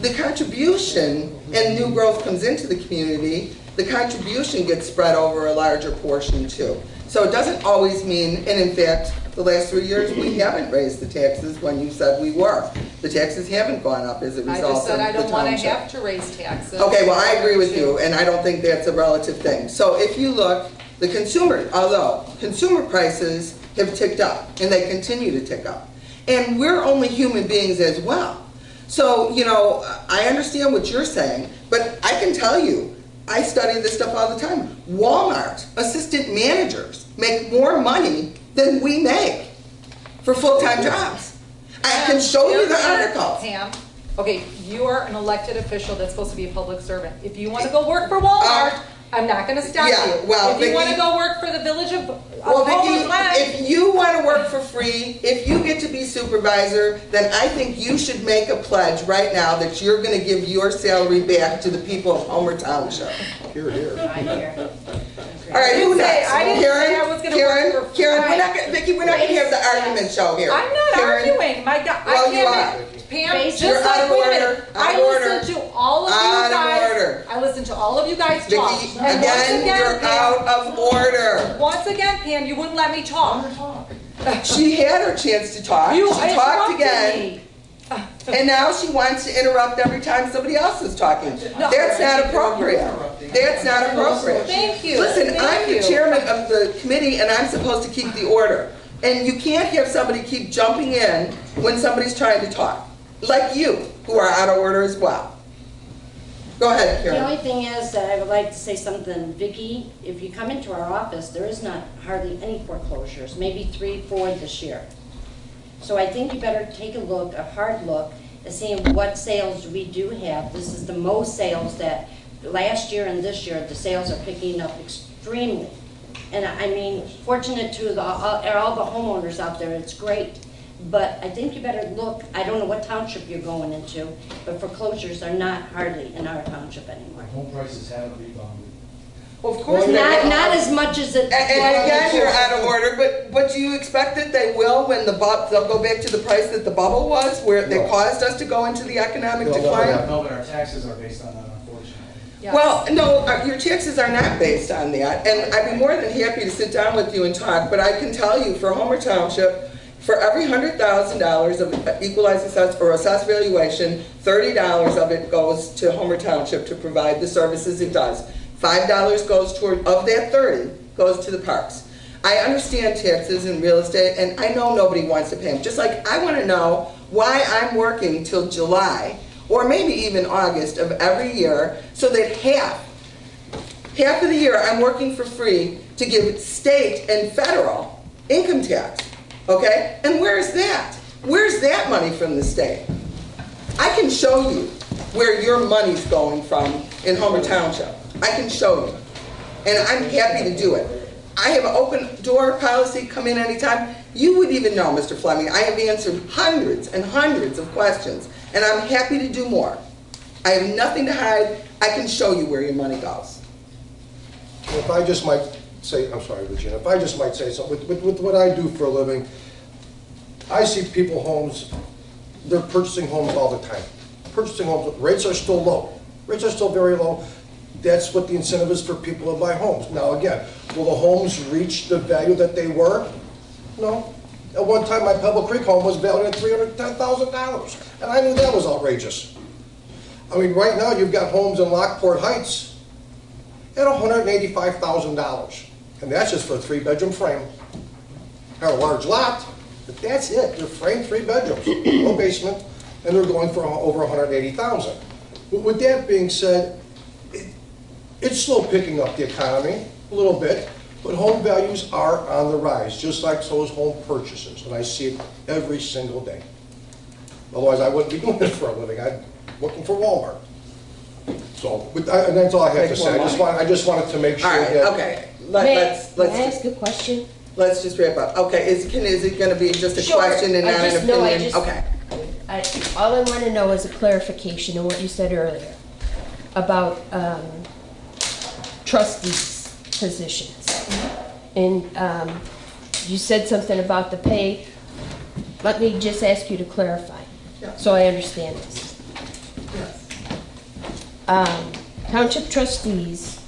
the contribution and new growth comes into the community, the contribution gets spread over a larger portion too. So it doesn't always mean, and in fact, the last 3 years we haven't raised the taxes when you said we were. The taxes haven't gone up as a result of the I just said I don't want to township. have to raise taxes. Okay, well, I agree with you, and I don't think that's a relative thing. So if you look, the consumer, although consumer prices have ticked up, and they continue to tick up, and we're only human beings as well. So, you know, I understand what you're saying, but I can tell you, I study this stuff all the time. Walmart assistant managers make more money than we make for full-time jobs. I can show you the articles. Pam, okay, you are an elected official that's supposed to be a public servant. If you want to go work for Walmart, I'm not going to stop yeah, you. well, if you Vicki, want to go work for the village of well, Homer's Vicki, Land, if you want to work for free, if you get to be supervisor, then I think you should make a pledge right now that you're going to give your salary back to the people of Homer Township. Here, here. I hear. All right, who next? I didn't say I was gonna work for Karen, free. we're not gonna, Vicki, we're not going to have the argument show here. I'm not Karen, arguing. My God, Well, I you can't. are. Pam, Based- just You're like out of wait a order. minute. Out I of order. listen to all of you Out of guys. order. I listen to all of you guys talk. Vicki, And once again, you're Pam, out of order. Once again, Pam, you wouldn't let me talk. She had her chance to talk. You She talked interrupted again. me. And now she wants to interrupt every time somebody else is talking. That's not appropriate. That's not appropriate. Thank you. Listen, Thank I'm the you. chairman of the committee and I'm supposed to keep the order. And you can't have somebody keep jumping in when somebody's trying to talk. Like you, who are out of order as well. Go ahead, The Karen. only thing is that I would like to say something, Vicki, if you come into our office, there is not hardly any foreclosures, maybe 3, 4 this year. So I think you better take a look, a hard look, at seeing what sales we do have. This is the most sales that last year and this year, the sales are picking up extremely. And I mean, fortunate to all the homeowners out there, it's great. But I think you better look, I don't know what township you're going into, but foreclosures are not hardly in our township anymore. Home prices haven't rebounded. Well, of course Not as much as it. And again, you're out of order, but do you expect that they will when they'll go back to the price that the bubble was, where they caused us to go into the economic decline? No, but our taxes are based on that, unfortunately. Yes. Well, no, your taxes are not based on that, and I'd be more than happy to sit down with you and talk, but I can tell you, for Homer Township, for every $100,000 of equalized assessed or assessed valuation, $30 of it goes to Homer Township to provide the services it does. $5 goes toward, of that 30, goes to the parks. I understand taxes and real estate, and I know nobody wants to pay them. Just like I want to know why I'm working till July, or maybe even August of every year, so that half of the year I'm working for free to give state and federal income tax. Okay? And where's that? Where's that money from the state? I can show you where your money's going from in Homer Township. I can show you. And I'm happy to do it. I have an open door policy, come in anytime. You would even know, Mr. Fleming, I have answered hundreds and hundreds of questions, and I'm happy to do more. I have nothing to hide. I can show you where your money goes. If I just might say, I'm sorry, Regina, if I just might say something, with what I do for a living, I see people homes, they're purchasing homes all the time. Purchasing homes, rates are still low. Rates are still very low. That's what the incentive is for people to buy homes. Now again, will the homes reach the value that they were? No. At one time, my Pebble Creek home was valued at $310,000, and I knew that was outrageous. I mean, right now, you've got homes in Lockport Heights at $185,000, and that's just for a 3-bedroom frame. Have a large lot, but that's it. They're framed 3 bedrooms, no basement, and they're going for over $180,000. But with that being said, it's slow picking up the economy a little bit, But home values are on the rise, just like so is home purchases, and I see it every single day. Otherwise, I wouldn't be doing it for a living. I'm working for Walmart. So, and that's all I have to say. I just wanted to make All sure right, that. okay. May Let's I just, ask a question? let's just wrap up. Okay, is it gonna be just a Sure. question and I not an just- no, I opinion? just- Okay. All I want to know is a clarification on what you said earlier about trustees' positions. And you said something about the pay. Let me just ask you to clarify, Yeah. so I understand this. Yes. Township trustees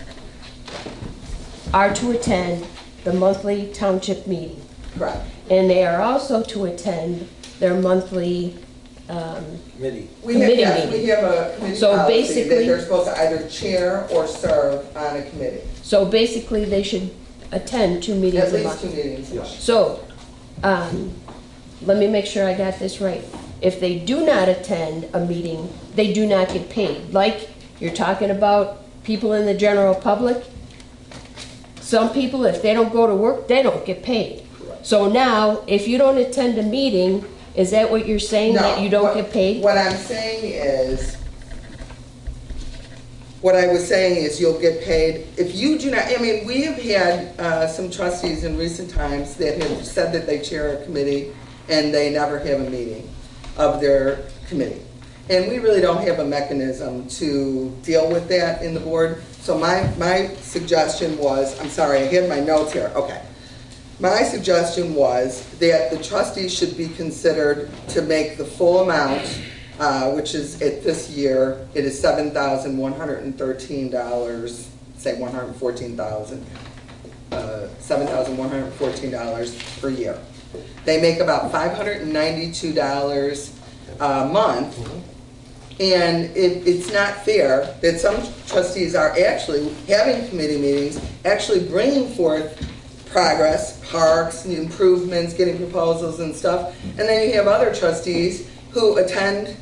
are to attend the monthly township meeting, Correct. and they are also to attend their monthly Committee. Committee Yes, meeting. we have a committee So policy that basically- they're supposed to either chair or serve on a committee. So basically, they should attend 2 meetings At a least month. 2 meetings. Yes. So, let me make sure I got this right. If they do not attend a meeting, they do not get paid. Like you're talking about people in the general public. Some people, if they don't go to work, they don't get paid. So now, if you don't attend a meeting, is that what you're saying, that No, you don't what- get paid? What I'm saying is, what I was saying is you'll get paid if you do not, I mean, we have had some trustees in recent times that have said that they chair a committee and they never have a meeting of their committee. And we really don't have a mechanism to deal with that in the board. So my suggestion was, I'm sorry, I had my notes here, okay. My suggestion was that the trustees should be considered to make the full amount, which is at this year, it is $7,113, say $114,000, $7,114 per year. They make about $592 a month. And it's not fair that some trustees are actually having committee meetings, actually bringing forth progress, parks, improvements, getting proposals and stuff. And then you have other trustees who attend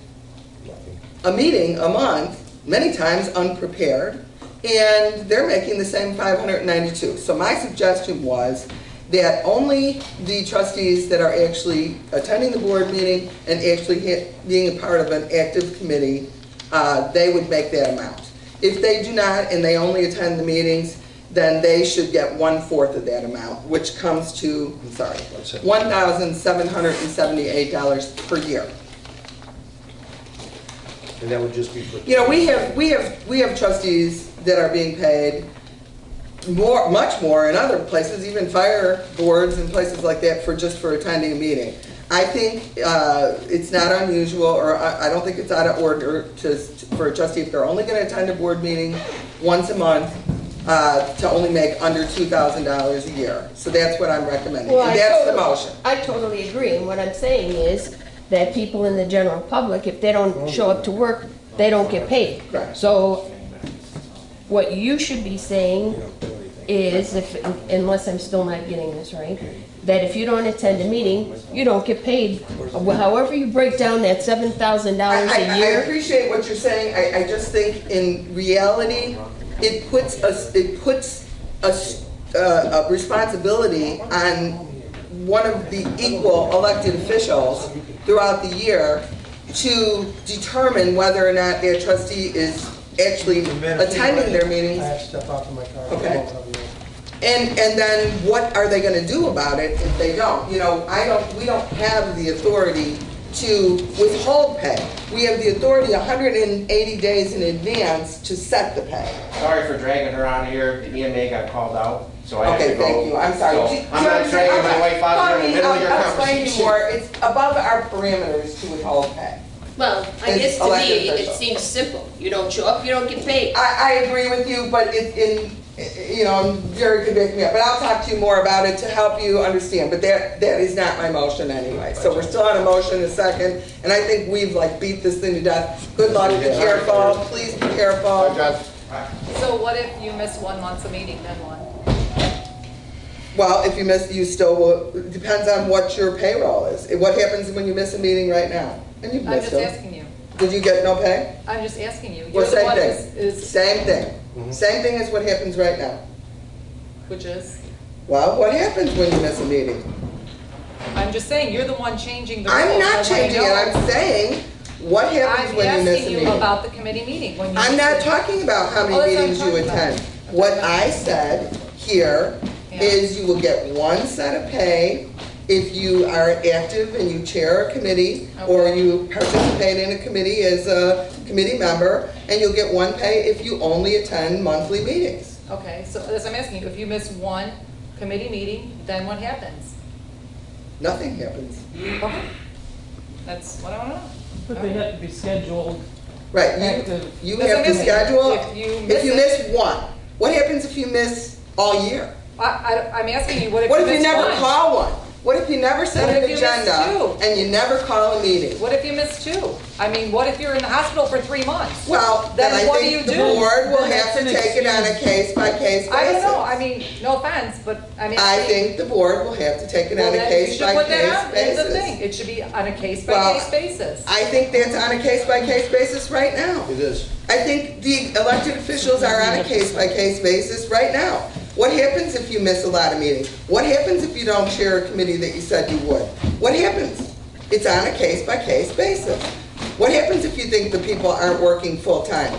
a meeting a month, many times unprepared, and they're making the same 592. So my suggestion was that only the trustees that are actually attending the board meeting and actually being a part of an active committee, they would make that amount. If they do not and they only attend the meetings, then they should get 1/4 of that amount, which comes to, I'm sorry, $1,778 per year. And that would just be for. You know, we have trustees that are being paid more, much more in other places, even fire boards and places like that for attending a meeting. I think it's not unusual, or I don't think it's out of order for a trustee, if they're only going to attend a board meeting once a month, to only make under $2,000 a year. So that's what I'm recommending, Well, and that's the motion. I totally agree, and what I'm saying is that people in the general public, if they don't show up to work, they don't get paid. Correct. So what you should be saying is, unless I'm still not getting this right, that if you don't attend a meeting, you don't get paid. However you break down that $7,000 a I year. appreciate what you're saying. I just think in reality, it puts a responsibility on one of the equal elected officials throughout the year to determine whether or not their trustee is actually attending their meetings. I have to step out to my car. Okay. And then what are they gonna do about it if they don't? You know, we don't have the authority to withhold pay. We have the authority 180 days in advance to set the pay. Sorry for dragging her out of here. The EMA got called out, so I have to Okay, go. thank you, I'm sorry. So, Do you I'm not understand? dragging my wife out here in the middle of your I'll explain to you conversation. more. It's above our parameters to withhold pay. Well, I As guess to elected me, it officials. seems simple. You don't show up, you don't get paid. I agree with you, but Jerry could back me up, but I'll talk to you more about it to help you understand, but that is not my motion anyway. So we're still on a motion, a second, and I think we've beat this thing to death. Good luck, be careful, please be careful. So what if you miss 1 month's a meeting, then what? Well, if you miss, you still will, it depends on what your payroll is. What happens when you miss a meeting right now? And you've I'm missed just them. asking you. Did you get no pay? I'm just asking you. Well, You're the same one thing. is, Same thing. Same thing as what happens right now. which is? Well, what happens when you miss a meeting? I'm just saying, you're the one changing the rules. I'm not so I changing it, know- I'm saying, what happens when you miss a I'm asking you meeting? about the committee meeting. When you I'm miss not it. talking about how Oh, many that's what I'm meetings you talking about. attend. What I said here Yeah. is you will get one set of pay if you are active and you chair a committee or you participate in a committee as a committee member, and you'll get one pay if you only attend monthly meetings. Okay, so as I'm asking you, if you miss one committee meeting, then what happens? Nothing happens. Okay. That's what I want to know. But they have to be scheduled. Right, Active. you That's have what to I'm asking. schedule, If you miss miss one. What happens if you miss all year? I'm asking you, what if What you if you miss never one? call one? What if you never set What an if you miss agenda two? and you never call a meeting? What if you miss two? I mean, what if you're in the hospital for 3 months? Well, then I what do you think the do? board will Then have that's to an take it on a excuse. case-by-case basis. I don't know, I mean, no offense, but I mean. I think the board will have to take it Well, on a then you should put that case-by-case out, that's the thing, basis. it should be on a case-by-case basis. I think that's on a case-by-case basis right now. It is. I think the elected officials are on a case-by-case basis right now. What happens if you miss a lot of meetings? What happens if you don't chair a committee that you said you would? What happens? It's on a case-by-case basis. What happens if you think the people aren't working full-time?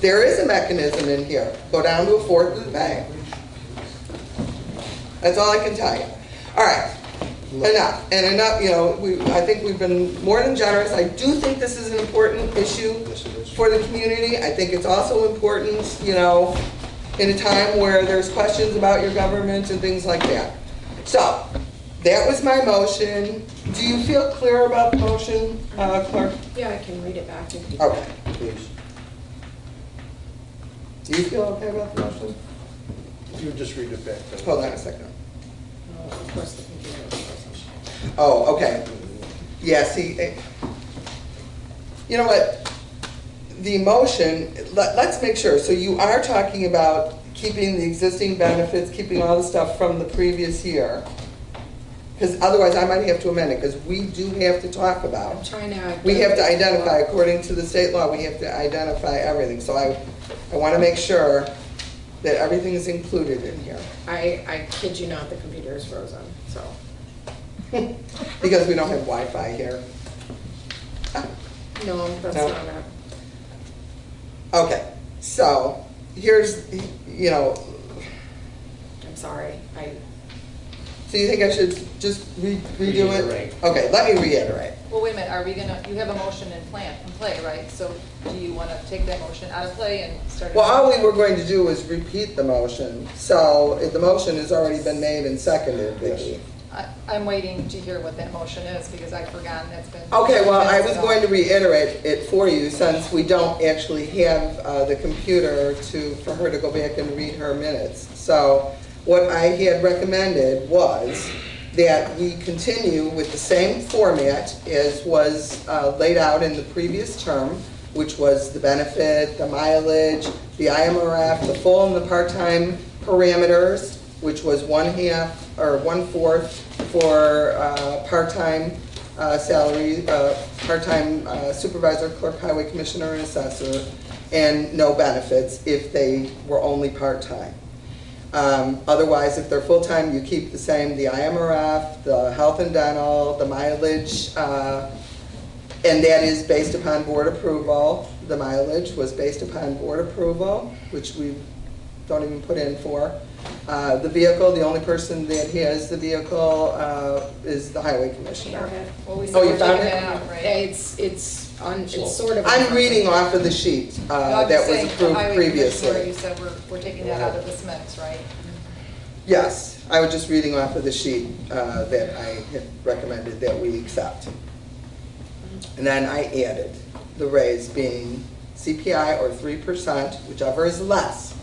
There is a mechanism in here. Go down to a fourth of the pay. That's all I can tell you. All right. Enough. And enough, I think we've been more than generous. I do think this is an important issue for the community. I think it's also important, in a time where there's questions about your government and things like that. So, that was my motion. Do you feel clear about the motion, Clerk? Yeah, I can read it back. If you Okay. Please. Do you feel okay about the motion? If you would just read it back. then. Hold on a second. Of course, the computer is frozen. Oh, okay. Yeah, see, you know what? The motion, let's make sure. So you are talking about keeping the existing benefits, keeping all the stuff from the previous year. Because otherwise I might have to amend it, because we do have to talk I'm about. trying to. We have to identify, according to the state law, we have to identify everything. So I want to make sure that everything is included in here. I kid you not, the computer is frozen, so. Because we don't have Wi-Fi here. No, that's No. not it. Okay, so here's, I'm sorry. so you think I should just redo it? Reiterate. Okay, let me reiterate. Well, wait a minute, you have a motion in play, right? So do you want to take that motion out of play and start? Well, all we were going to do was repeat the motion. So if the motion has already been made and seconded, Vicki. I'm waiting to hear what that motion is, because I've forgotten, it's been. Okay, well, I was going to reiterate it for you, since we don't actually have the computer for her to go back and read her minutes. So what I had recommended was that we continue with the same format as was laid out in the previous term, which was the benefit, the mileage, the IMRF, the full and the part-time parameters, which was 1/4 for part-time salary, part-time supervisor, clerk, highway commissioner, and assessor, and no benefits if they were only part-time. Otherwise, if they're full-time, you keep the same, the IMRF, the health and dental, the mileage, and that is based upon board approval. The mileage was based upon board approval, which we don't even put in for. The vehicle, the only person that has the vehicle is the highway commissioner. Well, we Oh, said you we're found taking it? that out, right? It's sort of. I'm reading off of the sheet No, I'm that just was saying, the approved highway commissioner, previously. you said we're taking that out of this mix, right? Yes, I was just reading off of the sheet that I had recommended that we accept. And then I added the raise being CPI or 3%, whichever is less.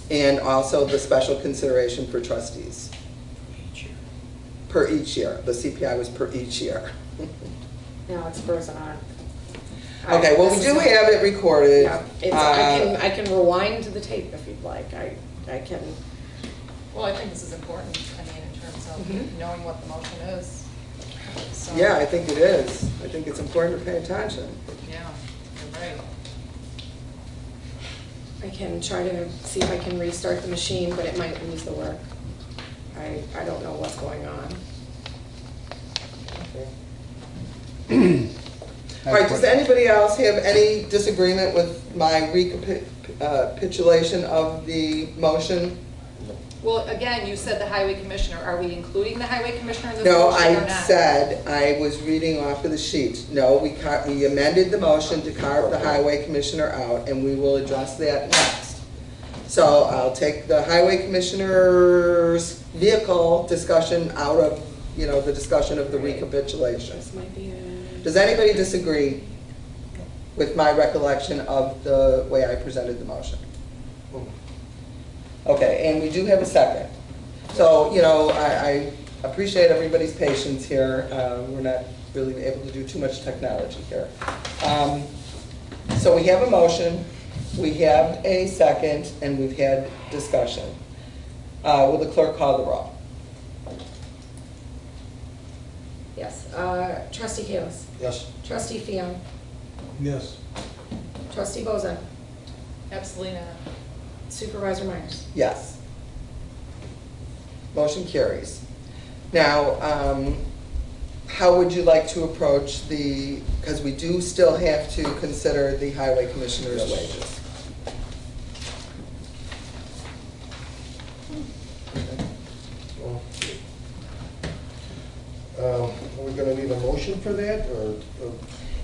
And also the special consideration for trustees. Per each year. The CPI was per each year. No, it's frozen on. Okay, well, we do have it recorded. Yeah, I can rewind the tape if you'd like. I can. Well, I think this is important, I mean, in terms of knowing what the motion is. So, Yeah, I think it is. I think it's important to pay attention. Yeah, you're right. I can try to see if I can restart the machine, but it might lose the work. I don't know what's going on. All right, does anybody else have any disagreement with my recapitulation of the motion? Well, again, you said the highway commissioner. Are we including the highway commissioner in this No, motion or I not? said, I was reading off of the sheet. No, we amended the motion to carve the highway commissioner out, and we will address that next. So I'll take the highway commissioner's vehicle discussion out of, the discussion of the recapitulation. This might be a... Does anybody disagree with my recollection of the way I presented the motion? Okay, and we do have a second. So, I appreciate everybody's patience here. We're not really able to do too much technology here. So we have a motion, we have a second, and we've had discussion. Will the clerk call the roll? Yes. Trustee Kalis. Yes. Trustee Fion. Yes. Trustee Boza. Absolutely not. Supervisor Myers. Yes. Motion carries. Now, how would you like to approach because we do still have to consider the highway commissioner's wages. Are we gonna need a motion for that, or?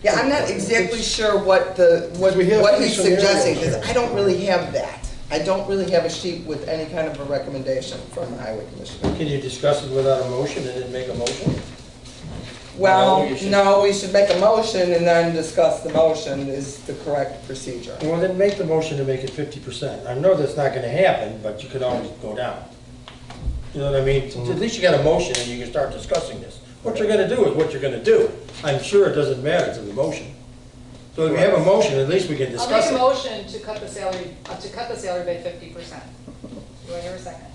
Yeah, I'm not exactly sure what We have what three he's suggesting, scenarios because here. I don't really have that. I don't really have a sheet with any kind of a recommendation from the highway commissioner. Can you discuss it without a motion and then make a motion? Well, you should- no, we should make a motion and then discuss the motion is the correct procedure. Well, then make the motion to make it 50%. I know that's not gonna happen, but you could always go down. You know what I mean? At least you got a motion and you can start discussing this. What you're gonna do is what you're gonna do. I'm sure it doesn't matter to the motion. So if you have a motion, at least we can I'll discuss make a it. motion to cut the salary by 50%. Do I hear a second?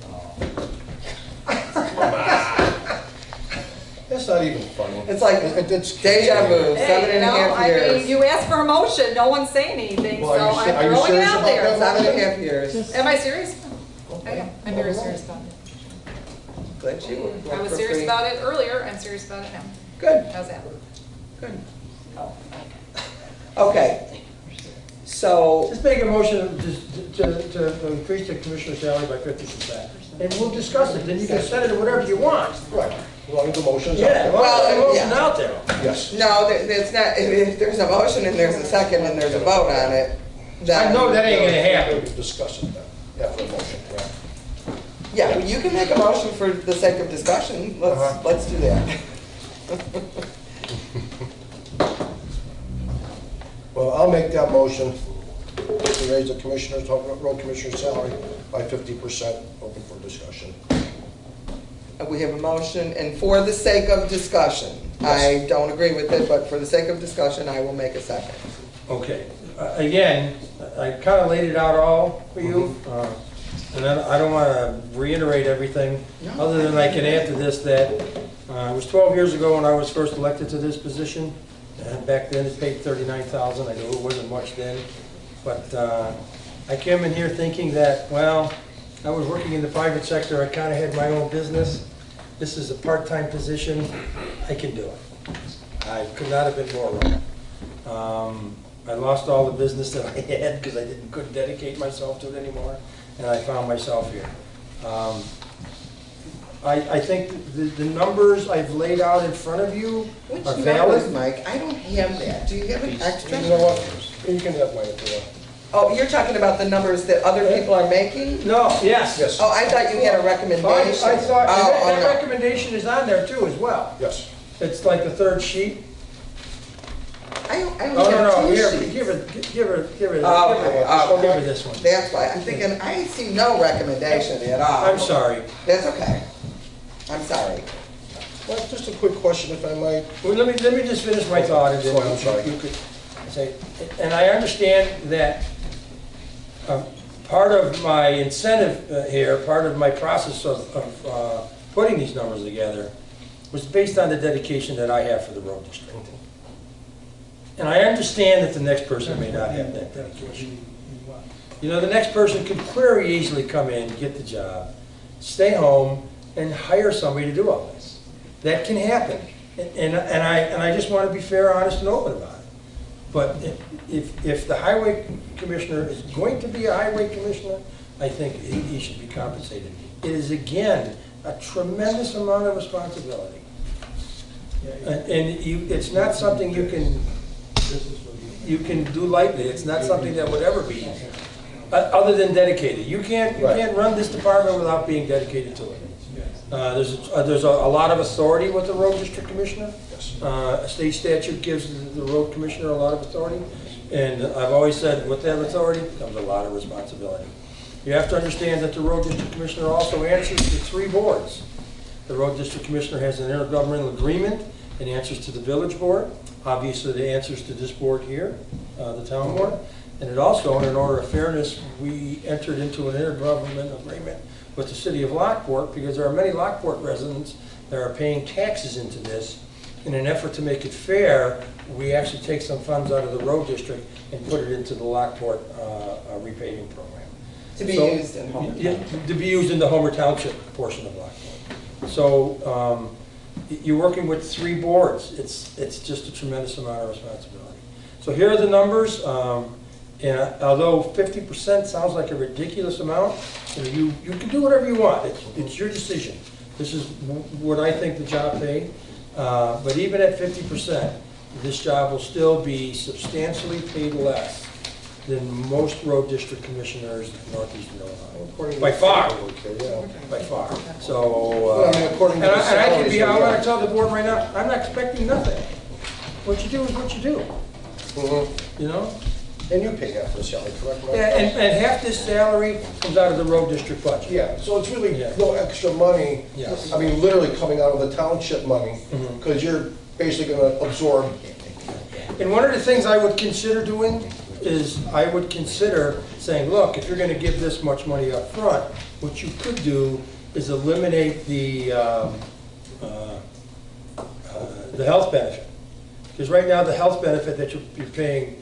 That's not even funny. It's like It's deja vu, Hey, 7.5 years. you asked for a motion, no one's saying anything, so Well, are you I'm are you throwing it serious out about there. that? 7.5 years. Am I serious? I am. I'm very serious about it. Glad you would I work was for serious free. about it earlier, I'm serious about it now. Good, How's that? good. Okay. So, Just make a motion to increase the commissioner's salary by 50%. And we'll discuss it, then you can set it at whatever you want. Right, as long as the motion's out Yeah, there. well, the motion's yeah. out there. Yes. no, there's not, if there's a motion and there's a second and there's a vote on it, then. I know that ain't gonna happen. Discuss it then, after the motion, right. Yeah, well, you can make a motion for the sake of discussion. Let's do that. Well, I'll make that motion to raise the commissioner's, road commissioner's salary by 50%, open for discussion. We have a motion, and for the sake of discussion, I don't agree with it, but for the sake of discussion, I will make a second. Okay, again, I kind of laid it out all for you, and I don't want to reiterate everything, other than I can add to this that it was 12 years ago when I was first elected to this position, and back then it paid $39,000. I know it wasn't much then, but I came in here thinking that, well, I was working in the private sector, I kind of had my own business. This is a part-time position, I can do it. I could not have been more wrong. I lost all the business that I had because I couldn't dedicate myself to it anymore, and I found myself here. I think the numbers I've laid out in front of you Which are numbers, valid. Mike? I don't have that. Do you have an extra? You know what, you can have mine if you want. Oh, you're talking about the numbers that other people are making? No, yes. Yes. Oh, I thought you had a recommendation. I thought, Oh, and that no. recommendation is on there too as well. Yes. It's like the third sheet. I Oh, only no, have no, two here, sheets. give her this one. That's why, I'm thinking, I see no recommendation at all. I'm sorry. That's okay. I'm sorry. Well, just a quick question, if I might. Well, let me just finish my thought, and then Sorry, I'm sorry. you could say, and I understand that part of my incentive here, part of my process of putting these numbers together was based on the dedication that I have for the road district. And I understand that the next person may not have that dedication. You know, the next person could very easily come in, get the job, stay home, and hire somebody to do all this. That can happen. And I just want to be fair, honest, and open about it. But if the highway commissioner is going to be a highway commissioner, I think he should be compensated. It is, again, a tremendous amount of responsibility. And it's not something you can do lightly. It's not something that would ever be, other than dedicated. You can't run this department without being dedicated to it. There's a lot of authority with the road district commissioner. A state statute gives the road commissioner a lot of authority. And I've always said with that authority comes a lot of responsibility. You have to understand that the road district commissioner also answers to 3 boards. The road district commissioner has an intergovernmental agreement and answers to the village board. Obviously, it answers to this board here, the town board. And it also, in an order of fairness, we entered into an intergovernmental agreement with the city of Lockport, because there are many Lockport residents that are paying taxes into this. In an effort to make it fair, we actually take some funds out of the road district and put it into the Lockport repaving program. To be used in Homer Township. To be used in the Homer Township portion of Lockport. So you're working with 3 boards. It's just a tremendous amount of responsibility. So here are the numbers. And although 50% sounds like a ridiculous amount, you can do whatever you want. It's your decision. This is what I think the job paid. But even at 50%, this job will still be substantially paid less than most road district commissioners in northeastern Illinois. By far. By far. So, and I can be, I want to tell the board right now, I'm not expecting nothing. What you do is what you do. You know? And you pay half the salary, correct? Yeah, and half this salary comes out of the road district budget. Yeah, so it's really no extra money. Yes. I mean, literally coming out of the township money, because you're basically going to absorb. And one of the things I would consider doing is I would consider saying, look, if you're going to give this much money up front, what you could do is eliminate the health benefit. Because right now the health benefit that you're paying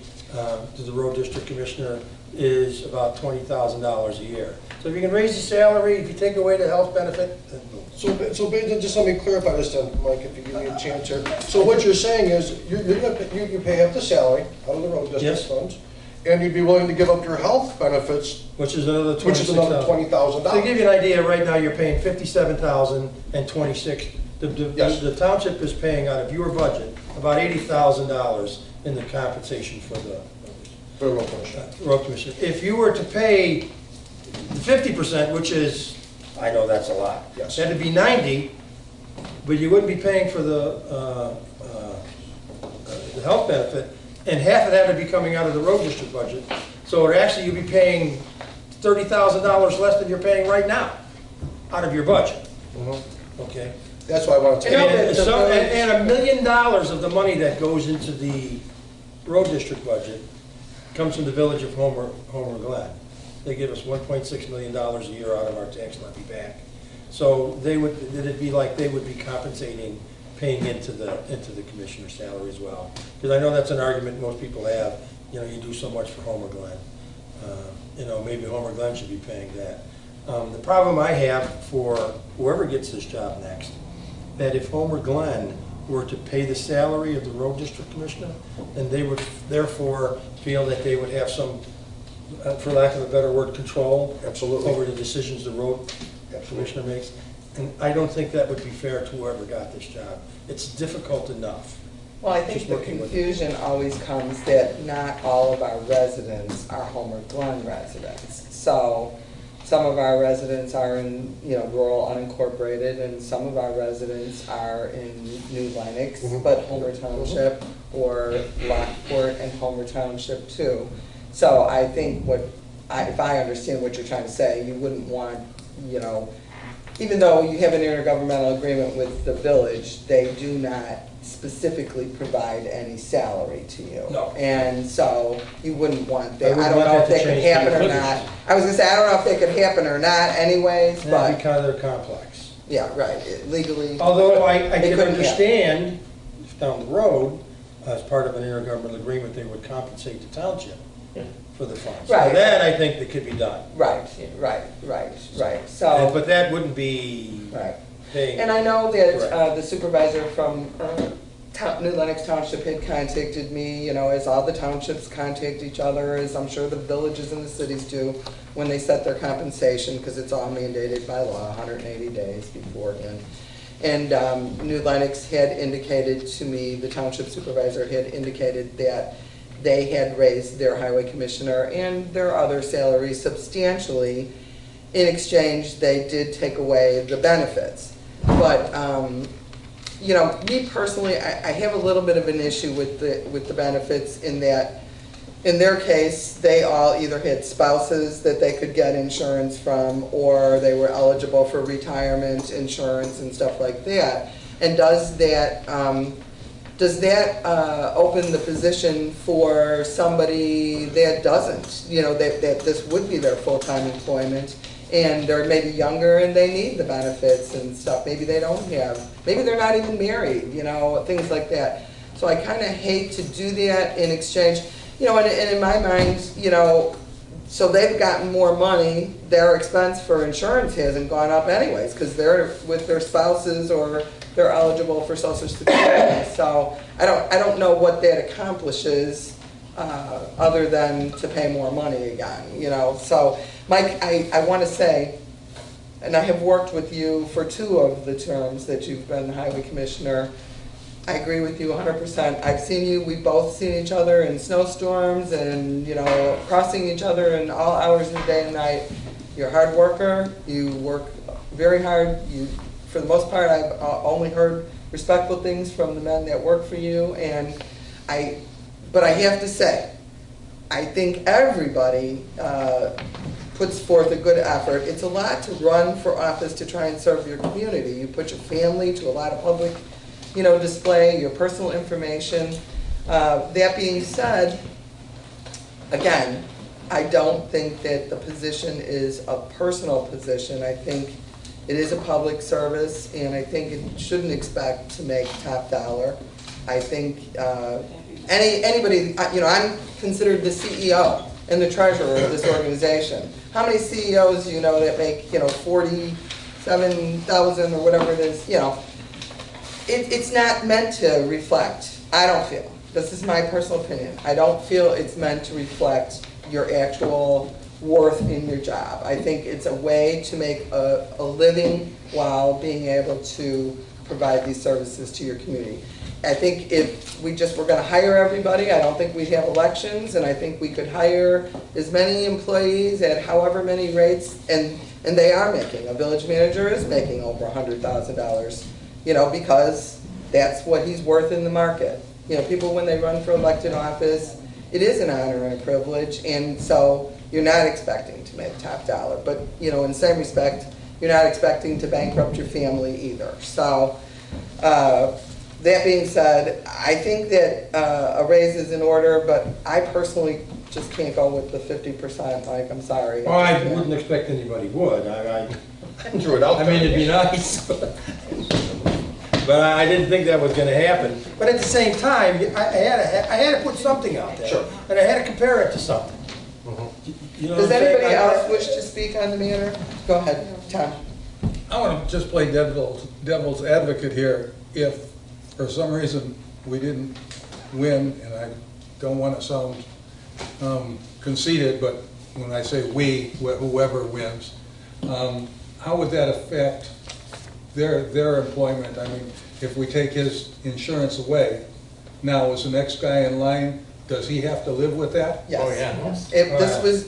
to the road district commissioner is about $20,000 a year. So if you can raise the salary, if you take away the health benefit, then So just let me clarify this then, Mike, if you give me a chance here. So what you're saying is you pay half the salary out of the road district funds, and you'd be willing to give up your health benefits, which is another $20,000. To give you an idea, right now you're paying $57,000 and $26,000. The township is paying out of your budget about $80,000 in the compensation for the road commissioner. Road commissioner. If you were to pay 50%, which is, I know that's a lot. Yes. That'd be 90, but you wouldn't be paying for the health benefit, and half of that would be coming out of the road district budget. So it actually, you'd be paying $30,000 less than you're paying right now out of your budget. Okay. That's why I want to take And $1 million of the money that goes into the road district budget comes from the village of Homer Glen. They give us $1.6 million a year out of our tax levy back. So it'd be like they would be compensating, paying into the commissioner's salary as well. Because I know that's an argument most people have. You know, you do so much for Homer Glen. Maybe Homer Glen should be paying that. The problem I have for whoever gets this job next, that if Homer Glen were to pay the salary of the road district commissioner, then they would therefore feel that they would have some, for lack of a better word, control over the decisions the road commissioner makes. And I don't think that would be fair to whoever got this job. It's difficult enough. Well, I think the confusion always comes that not all of our residents are Homer Glen residents. So some of our residents are in, rural unincorporated, and some of our residents are in New Lenox, but Homer Township, or Lockport and Homer Township too. So I think if I understand what you're trying to say, you wouldn't want, even though you have an intergovernmental agreement with the village, they do not specifically provide any salary to you. No. And so you wouldn't want that. I don't know if that could happen or not. I was going to say, I don't know if that could happen or not anyways, but. That'd be kind of complex. Yeah, right, legally. Although I can understand if down the road, as part of an intergovernmental agreement, they would compensate the township for the funds. Right. So that, I think, that could be done. Right, so. But that wouldn't be Right. paying. And I know that Correct. the supervisor from New Lenox Township had contacted me, as all the townships contact each other, as I'm sure the villages and the cities do when they set their compensation, because it's all mandated by law, 180 days beforehand. And New Lenox had indicated to me, the township supervisor had indicated that they had raised their highway commissioner and their other salaries substantially. In exchange, they did take away the benefits. But, me personally, I have a little bit of an issue with the benefits in that, in their case, they all either had spouses that they could get insurance from, or they were eligible for retirement insurance and stuff like that. And does that open the position for somebody that doesn't, that this would be their full-time employment, and they're maybe younger and they need the benefits and stuff. Maybe they don't have, maybe they're not even married, things like that. So I kind of hate to do that in exchange, and in my mind, so they've gotten more money, their expense for insurance hasn't gone up anyways, because they're with their spouses or they're eligible for Social Security. So I don't know what that accomplishes other than to pay more money again, So Mike, I want to say, and I have worked with you for 2 of the terms that you've been highway commissioner. I agree with you 100%. I've seen you, we've both seen each other in snowstorms and, crossing each other in all hours of the day and night. You're a hard worker, you work very hard. For the most part, I've only heard respectful things from the men that work for you. But I have to say, I think everybody puts forth a good effort. It's a lot to run for office to try and serve your community. You put your family to a lot of public, display, your personal information. That being said, again, I don't think that the position is a personal position. I think it is a public service, and I think it shouldn't expect to make top dollar. I think anybody, I'm considered the CEO and the treasurer of this organization. How many CEOs do you know that make, 47,000 or whatever it is, It's not meant to reflect, I don't feel. This is my personal opinion. I don't feel it's meant to reflect your actual worth in your job. I think it's a way to make a living while being able to provide these services to your community. I think if we just were going to hire everybody, I don't think we'd have elections, and I think we could hire as many employees at however many rates, and they are making. A village manager is making over $100,000, because that's what he's worth in the market. People when they run for elected office, it is an honor and a privilege, and so you're not expecting to make top dollar. But, in the same respect, you're not expecting to bankrupt your family either. So, that being said, I think that a raise is in order, but I personally just can't go with the 50%, Mike, I'm sorry. Well, I wouldn't expect anybody would. I Threw it out there. it'd be nice. But I didn't think that was going to happen. But at the same time, I had to put something out there. Sure. And I had to compare it to something. You know Does what I'm saying? anybody else wish to speak on the matter? Go ahead, Tom. I want to just play devil's advocate here. If for some reason we didn't win, and I don't want to sound conceited, but when I say we, whoever wins, how would that affect their employment? I mean, if we take his insurance away, now is the next guy in line, does he have to live with that? Yes. Oh, yeah.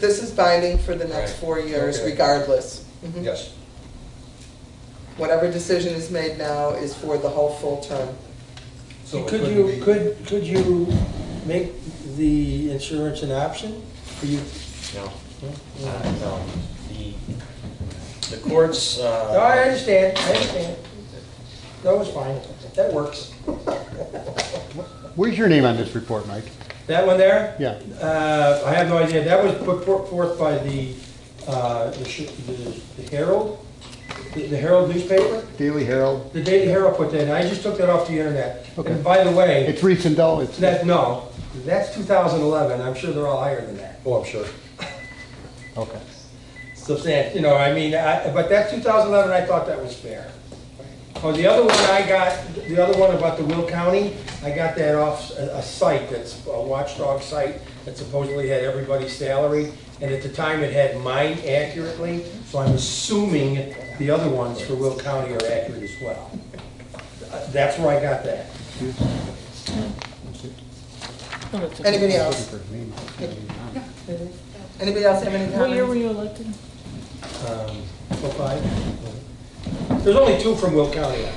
This is binding for the next 4 years, Okay. regardless. Mhm. Yes. Whatever decision is made now is for the whole full term. So it Could couldn't you, be- could you make the insurance an option for you? No. No. The courts, No, I understand. That was fine. That works. Where's your name on this report, Mike? That one there? Yeah. I have no idea. That was put forth by the Herald, the Herald newspaper. Daily Herald? The Daily Herald put that in. I just took that off the internet. Okay. And by the way, It's recent though? It's no, That's 2011, I'm sure they're all higher than that. Oh, I'm sure. Okay. Substantial, you know, I mean, but that 2011, I thought that was fair. Oh, the other one I got, the other one about the Will County, I got that off a site that's a watchdog site that supposedly had everybody's salary, and at the time it had mine accurately, so I'm assuming the other ones for Will County are accurate as well. That's where I got that. Anybody else? Anybody else have any What year were comments? you elected? 05. There's only 2 from Will County on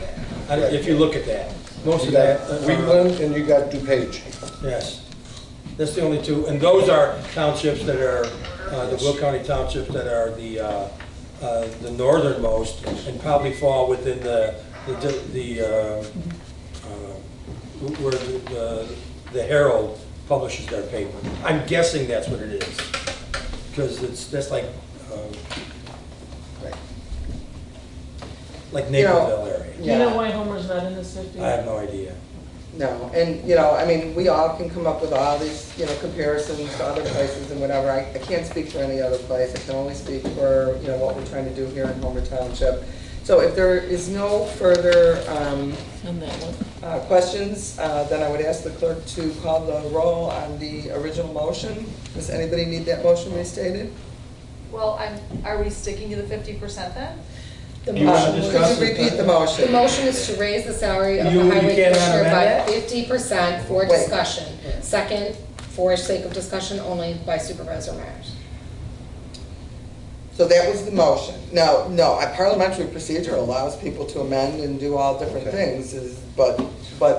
that, if you look at that. Most You of got that. Wheatland and you got DuPage. Yes, that's the only 2, and those are townships that are, the Will County townships that are the northernmost and probably fall within where the Herald publishes their paper. I'm guessing that's what it is, because that's like Naperville area. Do you know why Homer's not in this 50? I have no idea. No, and, I mean, we all can come up with all these, comparisons to other places and whatever. I can't speak for any other place. I can only speak for, what we're trying to do here in Homer Township. So if there is no further On that one. questions, then I would ask the clerk to call the roll on the original motion. Does anybody need that motion restated? Well, are we sticking to the 50% then? The You wanna motion discuss was- Could you repeat the motion? The motion is to raise the salary of the You highway cannot commissioner amend by that? 50% for Wait. discussion. Second, for sake of discussion only by Supervisor Myers. So that was the motion. No, parliamentary procedure allows people to amend and do all different things, but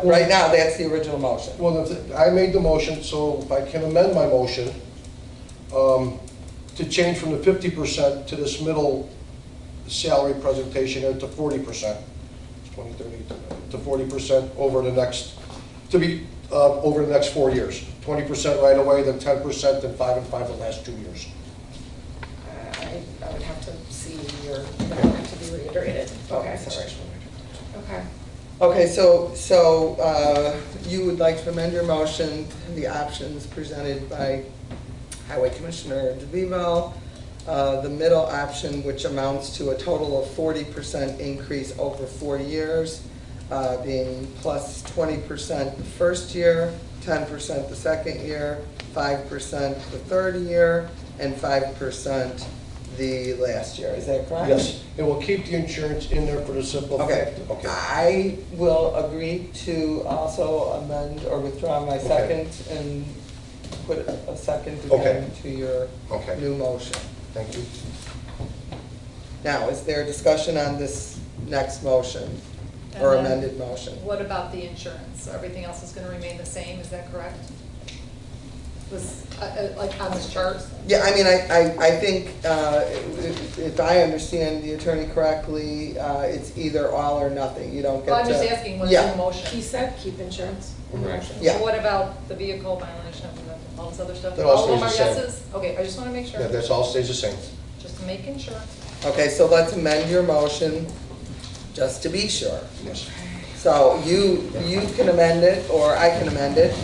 right now, that's the original motion. Well, I made the motion, so if I can amend my motion, to change from the 50% to this middle salary presentation to 40%, 20, 30, to 40% over the next, over the next 4 years. 20% right away, then 10%, then 5 and 5 the last 2 years. I would have to see that would have to be reiterated. Okay, sorry. Okay. Okay, so you would like to amend your motion, the options presented by Highway Commissioner DeVivo, the middle option, which amounts to a total of 40% increase over 4 years, being plus 20% the first year, 10% the second year, 5% the third year, and 5% the last year. Is that correct? Yes, and we'll keep the insurance in there for the simple Okay. fact. Okay. I will agree to also amend or withdraw my second and put a second again to your Okay. new motion. Thank you. Now, is there discussion on this next motion or And then amended motion? What about the insurance? So everything else is going to remain the same, is that correct? Was, like on this chart? Yeah, I mean, I think if I understand the attorney correctly, it's either all or nothing. You don't get to. Well, I'm just asking, what's Yeah. the motion? He said keep insurance. Right. Yeah. So what about the vehicle violation and all this other stuff? That all All of them are stays the same. yeses? Okay, I just want to make sure. Yeah, that's all stays the same. Just making sure. Okay, so let's amend your motion just to be sure. Yes. So you can amend it, or I can amend it,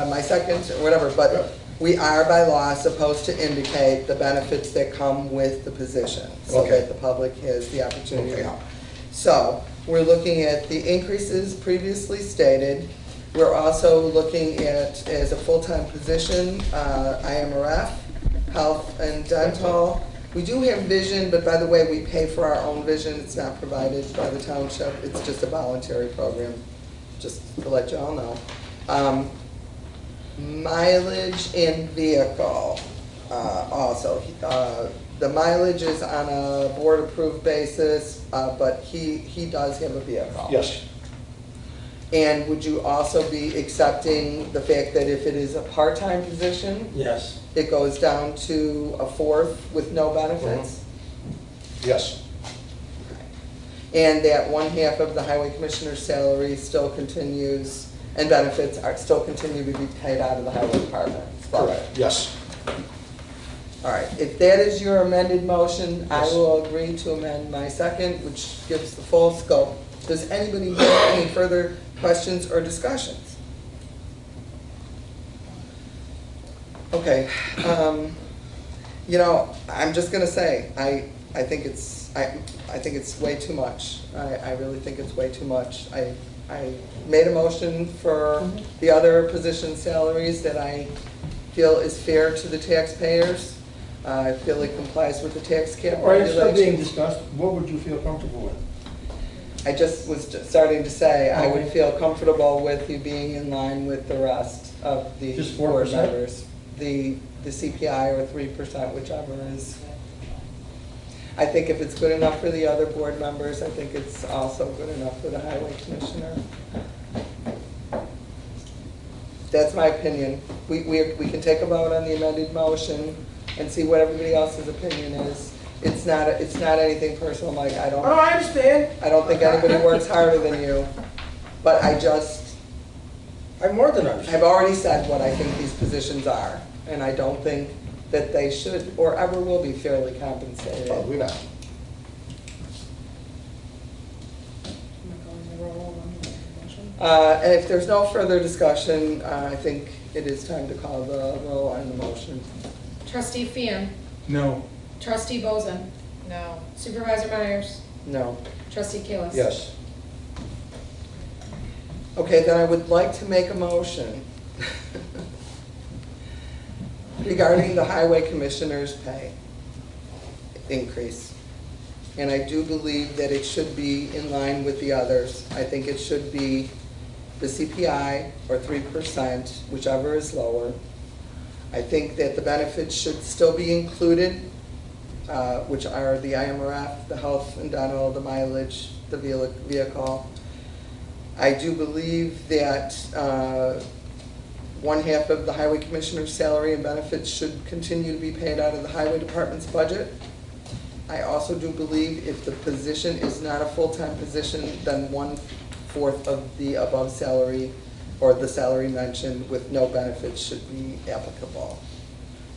my second, or whatever, but we are by law supposed to indicate the benefits that come with the position, so Okay. that the public has the opportunity to Okay. know. So, we're looking at the increases previously stated. We're also looking at, as a full-time position, IMRF, health and dental. We do have vision, but by the way, we pay for our own vision. It's not provided by the township. It's just a voluntary program, just to let you all know. Mileage in vehicle, also. The mileage is on a board-approved basis, but he does have a vehicle. Yes. And would you also be accepting the fact that if it is a part-time position, Yes. it goes down to a fourth with no benefits? Yes. And that one half of the highway commissioner's salary still continues, and benefits are still continue to be paid out of the highway department? Correct. Yes. All right, if that is your amended motion, I Yes. will agree to amend my second, which gives the full scope. Does anybody have any further questions or discussions? Okay, you know, I'm just gonna say, I think it's way too much. I really think it's way too much. I made a motion for the other position salaries that I feel is fair to the taxpayers. I feel it complies with the tax cap All right, it's still being regulations. discussed. What would you feel comfortable with? I just was starting to say, I would feel comfortable with you being in line with the rest of the Just board 4%? members. The CPI or 3%, whichever is. I think if it's good enough for the other board members, I think it's also good enough for the highway commissioner. That's my opinion. We can take a vote on the amended motion and see what everybody else's opinion is. It's not anything personal, Mike. I understand. don't think anybody works harder than you. But I more than understand. have already said what I think these positions are. And I don't think that they should or ever will be fairly compensated. Probably not. And if there's no further discussion, I think it is time to call the roll on the motion. Trustee Fian, No. Trustee Bozen, No. Supervisor Myers, No. Trustee Kalis. Yes. Okay, then I would like to make a motion regarding the highway commissioner's pay increase. And I do believe that it should be in line with the others. I think it should be the CPI or 3%, whichever is lower. I think that the benefits should still be included, which are the IMRF, the health and dental, the mileage, the vehicle. I do believe that 1/2 of the highway commissioner's salary and benefits should continue to be paid out of the highway department's budget. I also do believe if the position is not a full-time position, then 1/4 of the above salary or the salary mentioned with no benefits should be applicable.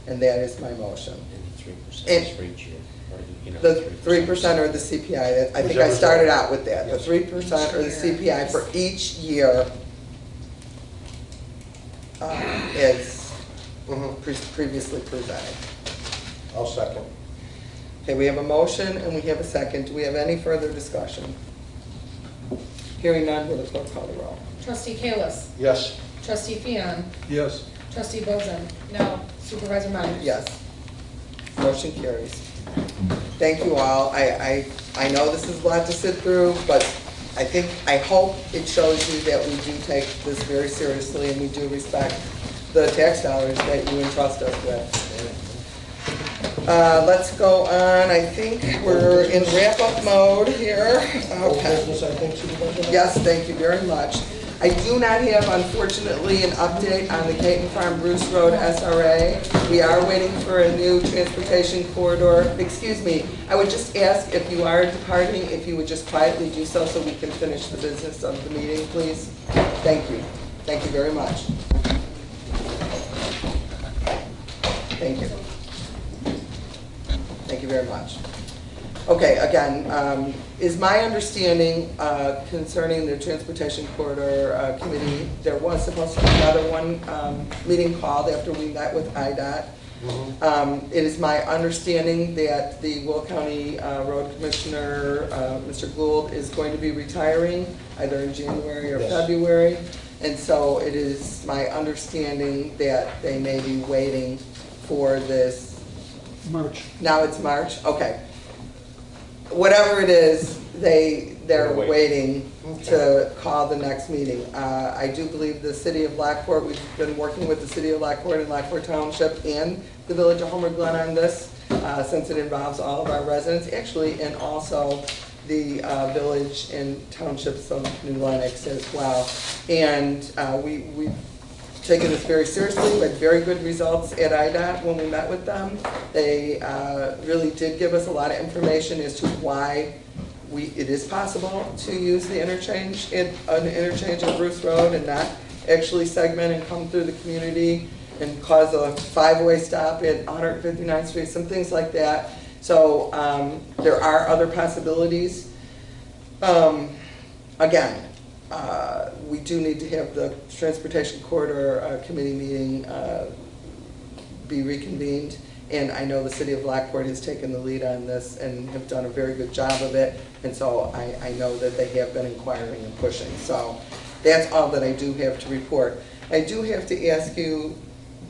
And that is my motion. And 3% And- is for each year. Or, you know, The 3% or the CPI, I think I started out with that, the 3% or the CPI for each year is previously presented. I'll second. Okay, we have a motion and we have a second. Do we have any further discussion? Hearing none, will the clerk call the roll? Trustee Kalis, Yes. Trustee Fian, Yes. Trustee Bozen, No. Supervisor Myers. Yes. Motion carries. Thank you all. I know this is a lot to sit through, but I hope it shows you that we do take this very seriously and we do respect the tax dollars that you entrust us with. Let's go on. I think we're in wrap-up mode here. Old Okay. business, I think, Supervisor? Yes, thank you very much. I do not have, unfortunately, an update on the Caton Farm Bruce Road SRA. We are waiting for a new transportation corridor. Excuse me, I would just ask if you are departing, if you would just quietly do so we can finish the business of the meeting, please. Thank you. Thank you very much. Thank you. Thank you very much. Okay, again, is my understanding concerning the Transportation Corridor Committee, there was supposed to be another one meeting called after we met with IDOT. It is my understanding that the Will County Road Commissioner, Mr. Gould, is going to be retiring either in January or February. And so it is my understanding that they may be waiting for this. March. Now it's March? Okay. Whatever it is, they're waiting to call the next meeting. I do believe the city of Lockport, we've been working with the city of Lockport and Lockport Township and the village of Homer Glen on this, since it involves all of our residents, actually, and also the village and townships of New Lenox as well. And we've taken this very seriously. We had very good results at IDOT when we met with them. They really did give us a lot of information as to why it is possible to use the interchange, an interchange on Bruce Road and not actually segment and come through the community and cause a 5-way stop at 159th Street, some things like that. So there are other possibilities. Again, we do need to have the Transportation Corridor Committee meeting be reconvened. And I know the city of Lockport has taken the lead on this and have done a very good job of it. And so I know that they have been inquiring and pushing. So that's all that I do have to report. I do have to ask you,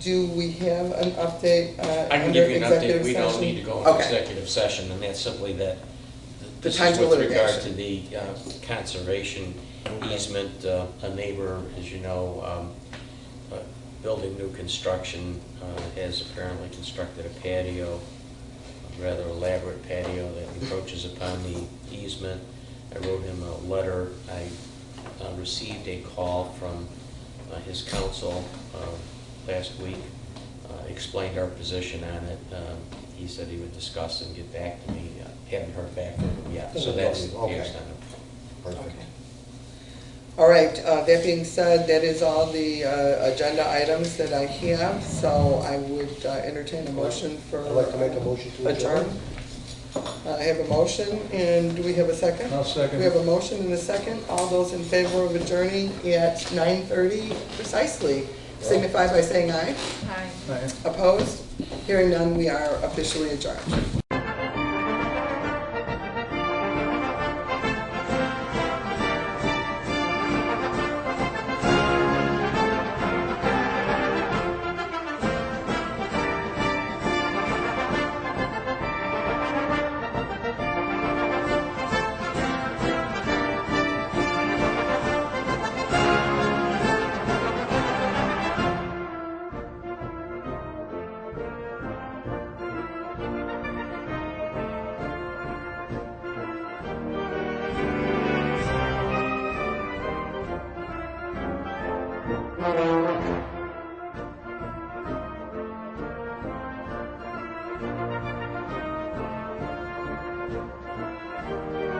do we have an update I can under give you an update. executive We don't session? need to go into Okay. executive session, and that's simply that this time is to with regard litigation. to the conservation easement. A neighbor, as you know, building new construction, has apparently constructed a patio, a rather elaborate patio that encroaches upon the easement. I wrote him a letter. I received a call from his counsel last week, explained our position on it. He said he would discuss and get back to me. Haven't heard back from him yet, so that's the Okay. extent of it. Okay. All right, that being said, that is all the agenda items that I have, so I would entertain a motion for... I'd like to make a motion to adjourn. I have a motion, and do we have a second? I'll second. We have a motion and a second. All those in favor of adjourning at 9:30 precisely, signify by saying aye. Hi. Opposed? Hearing none, we are officially adjourned.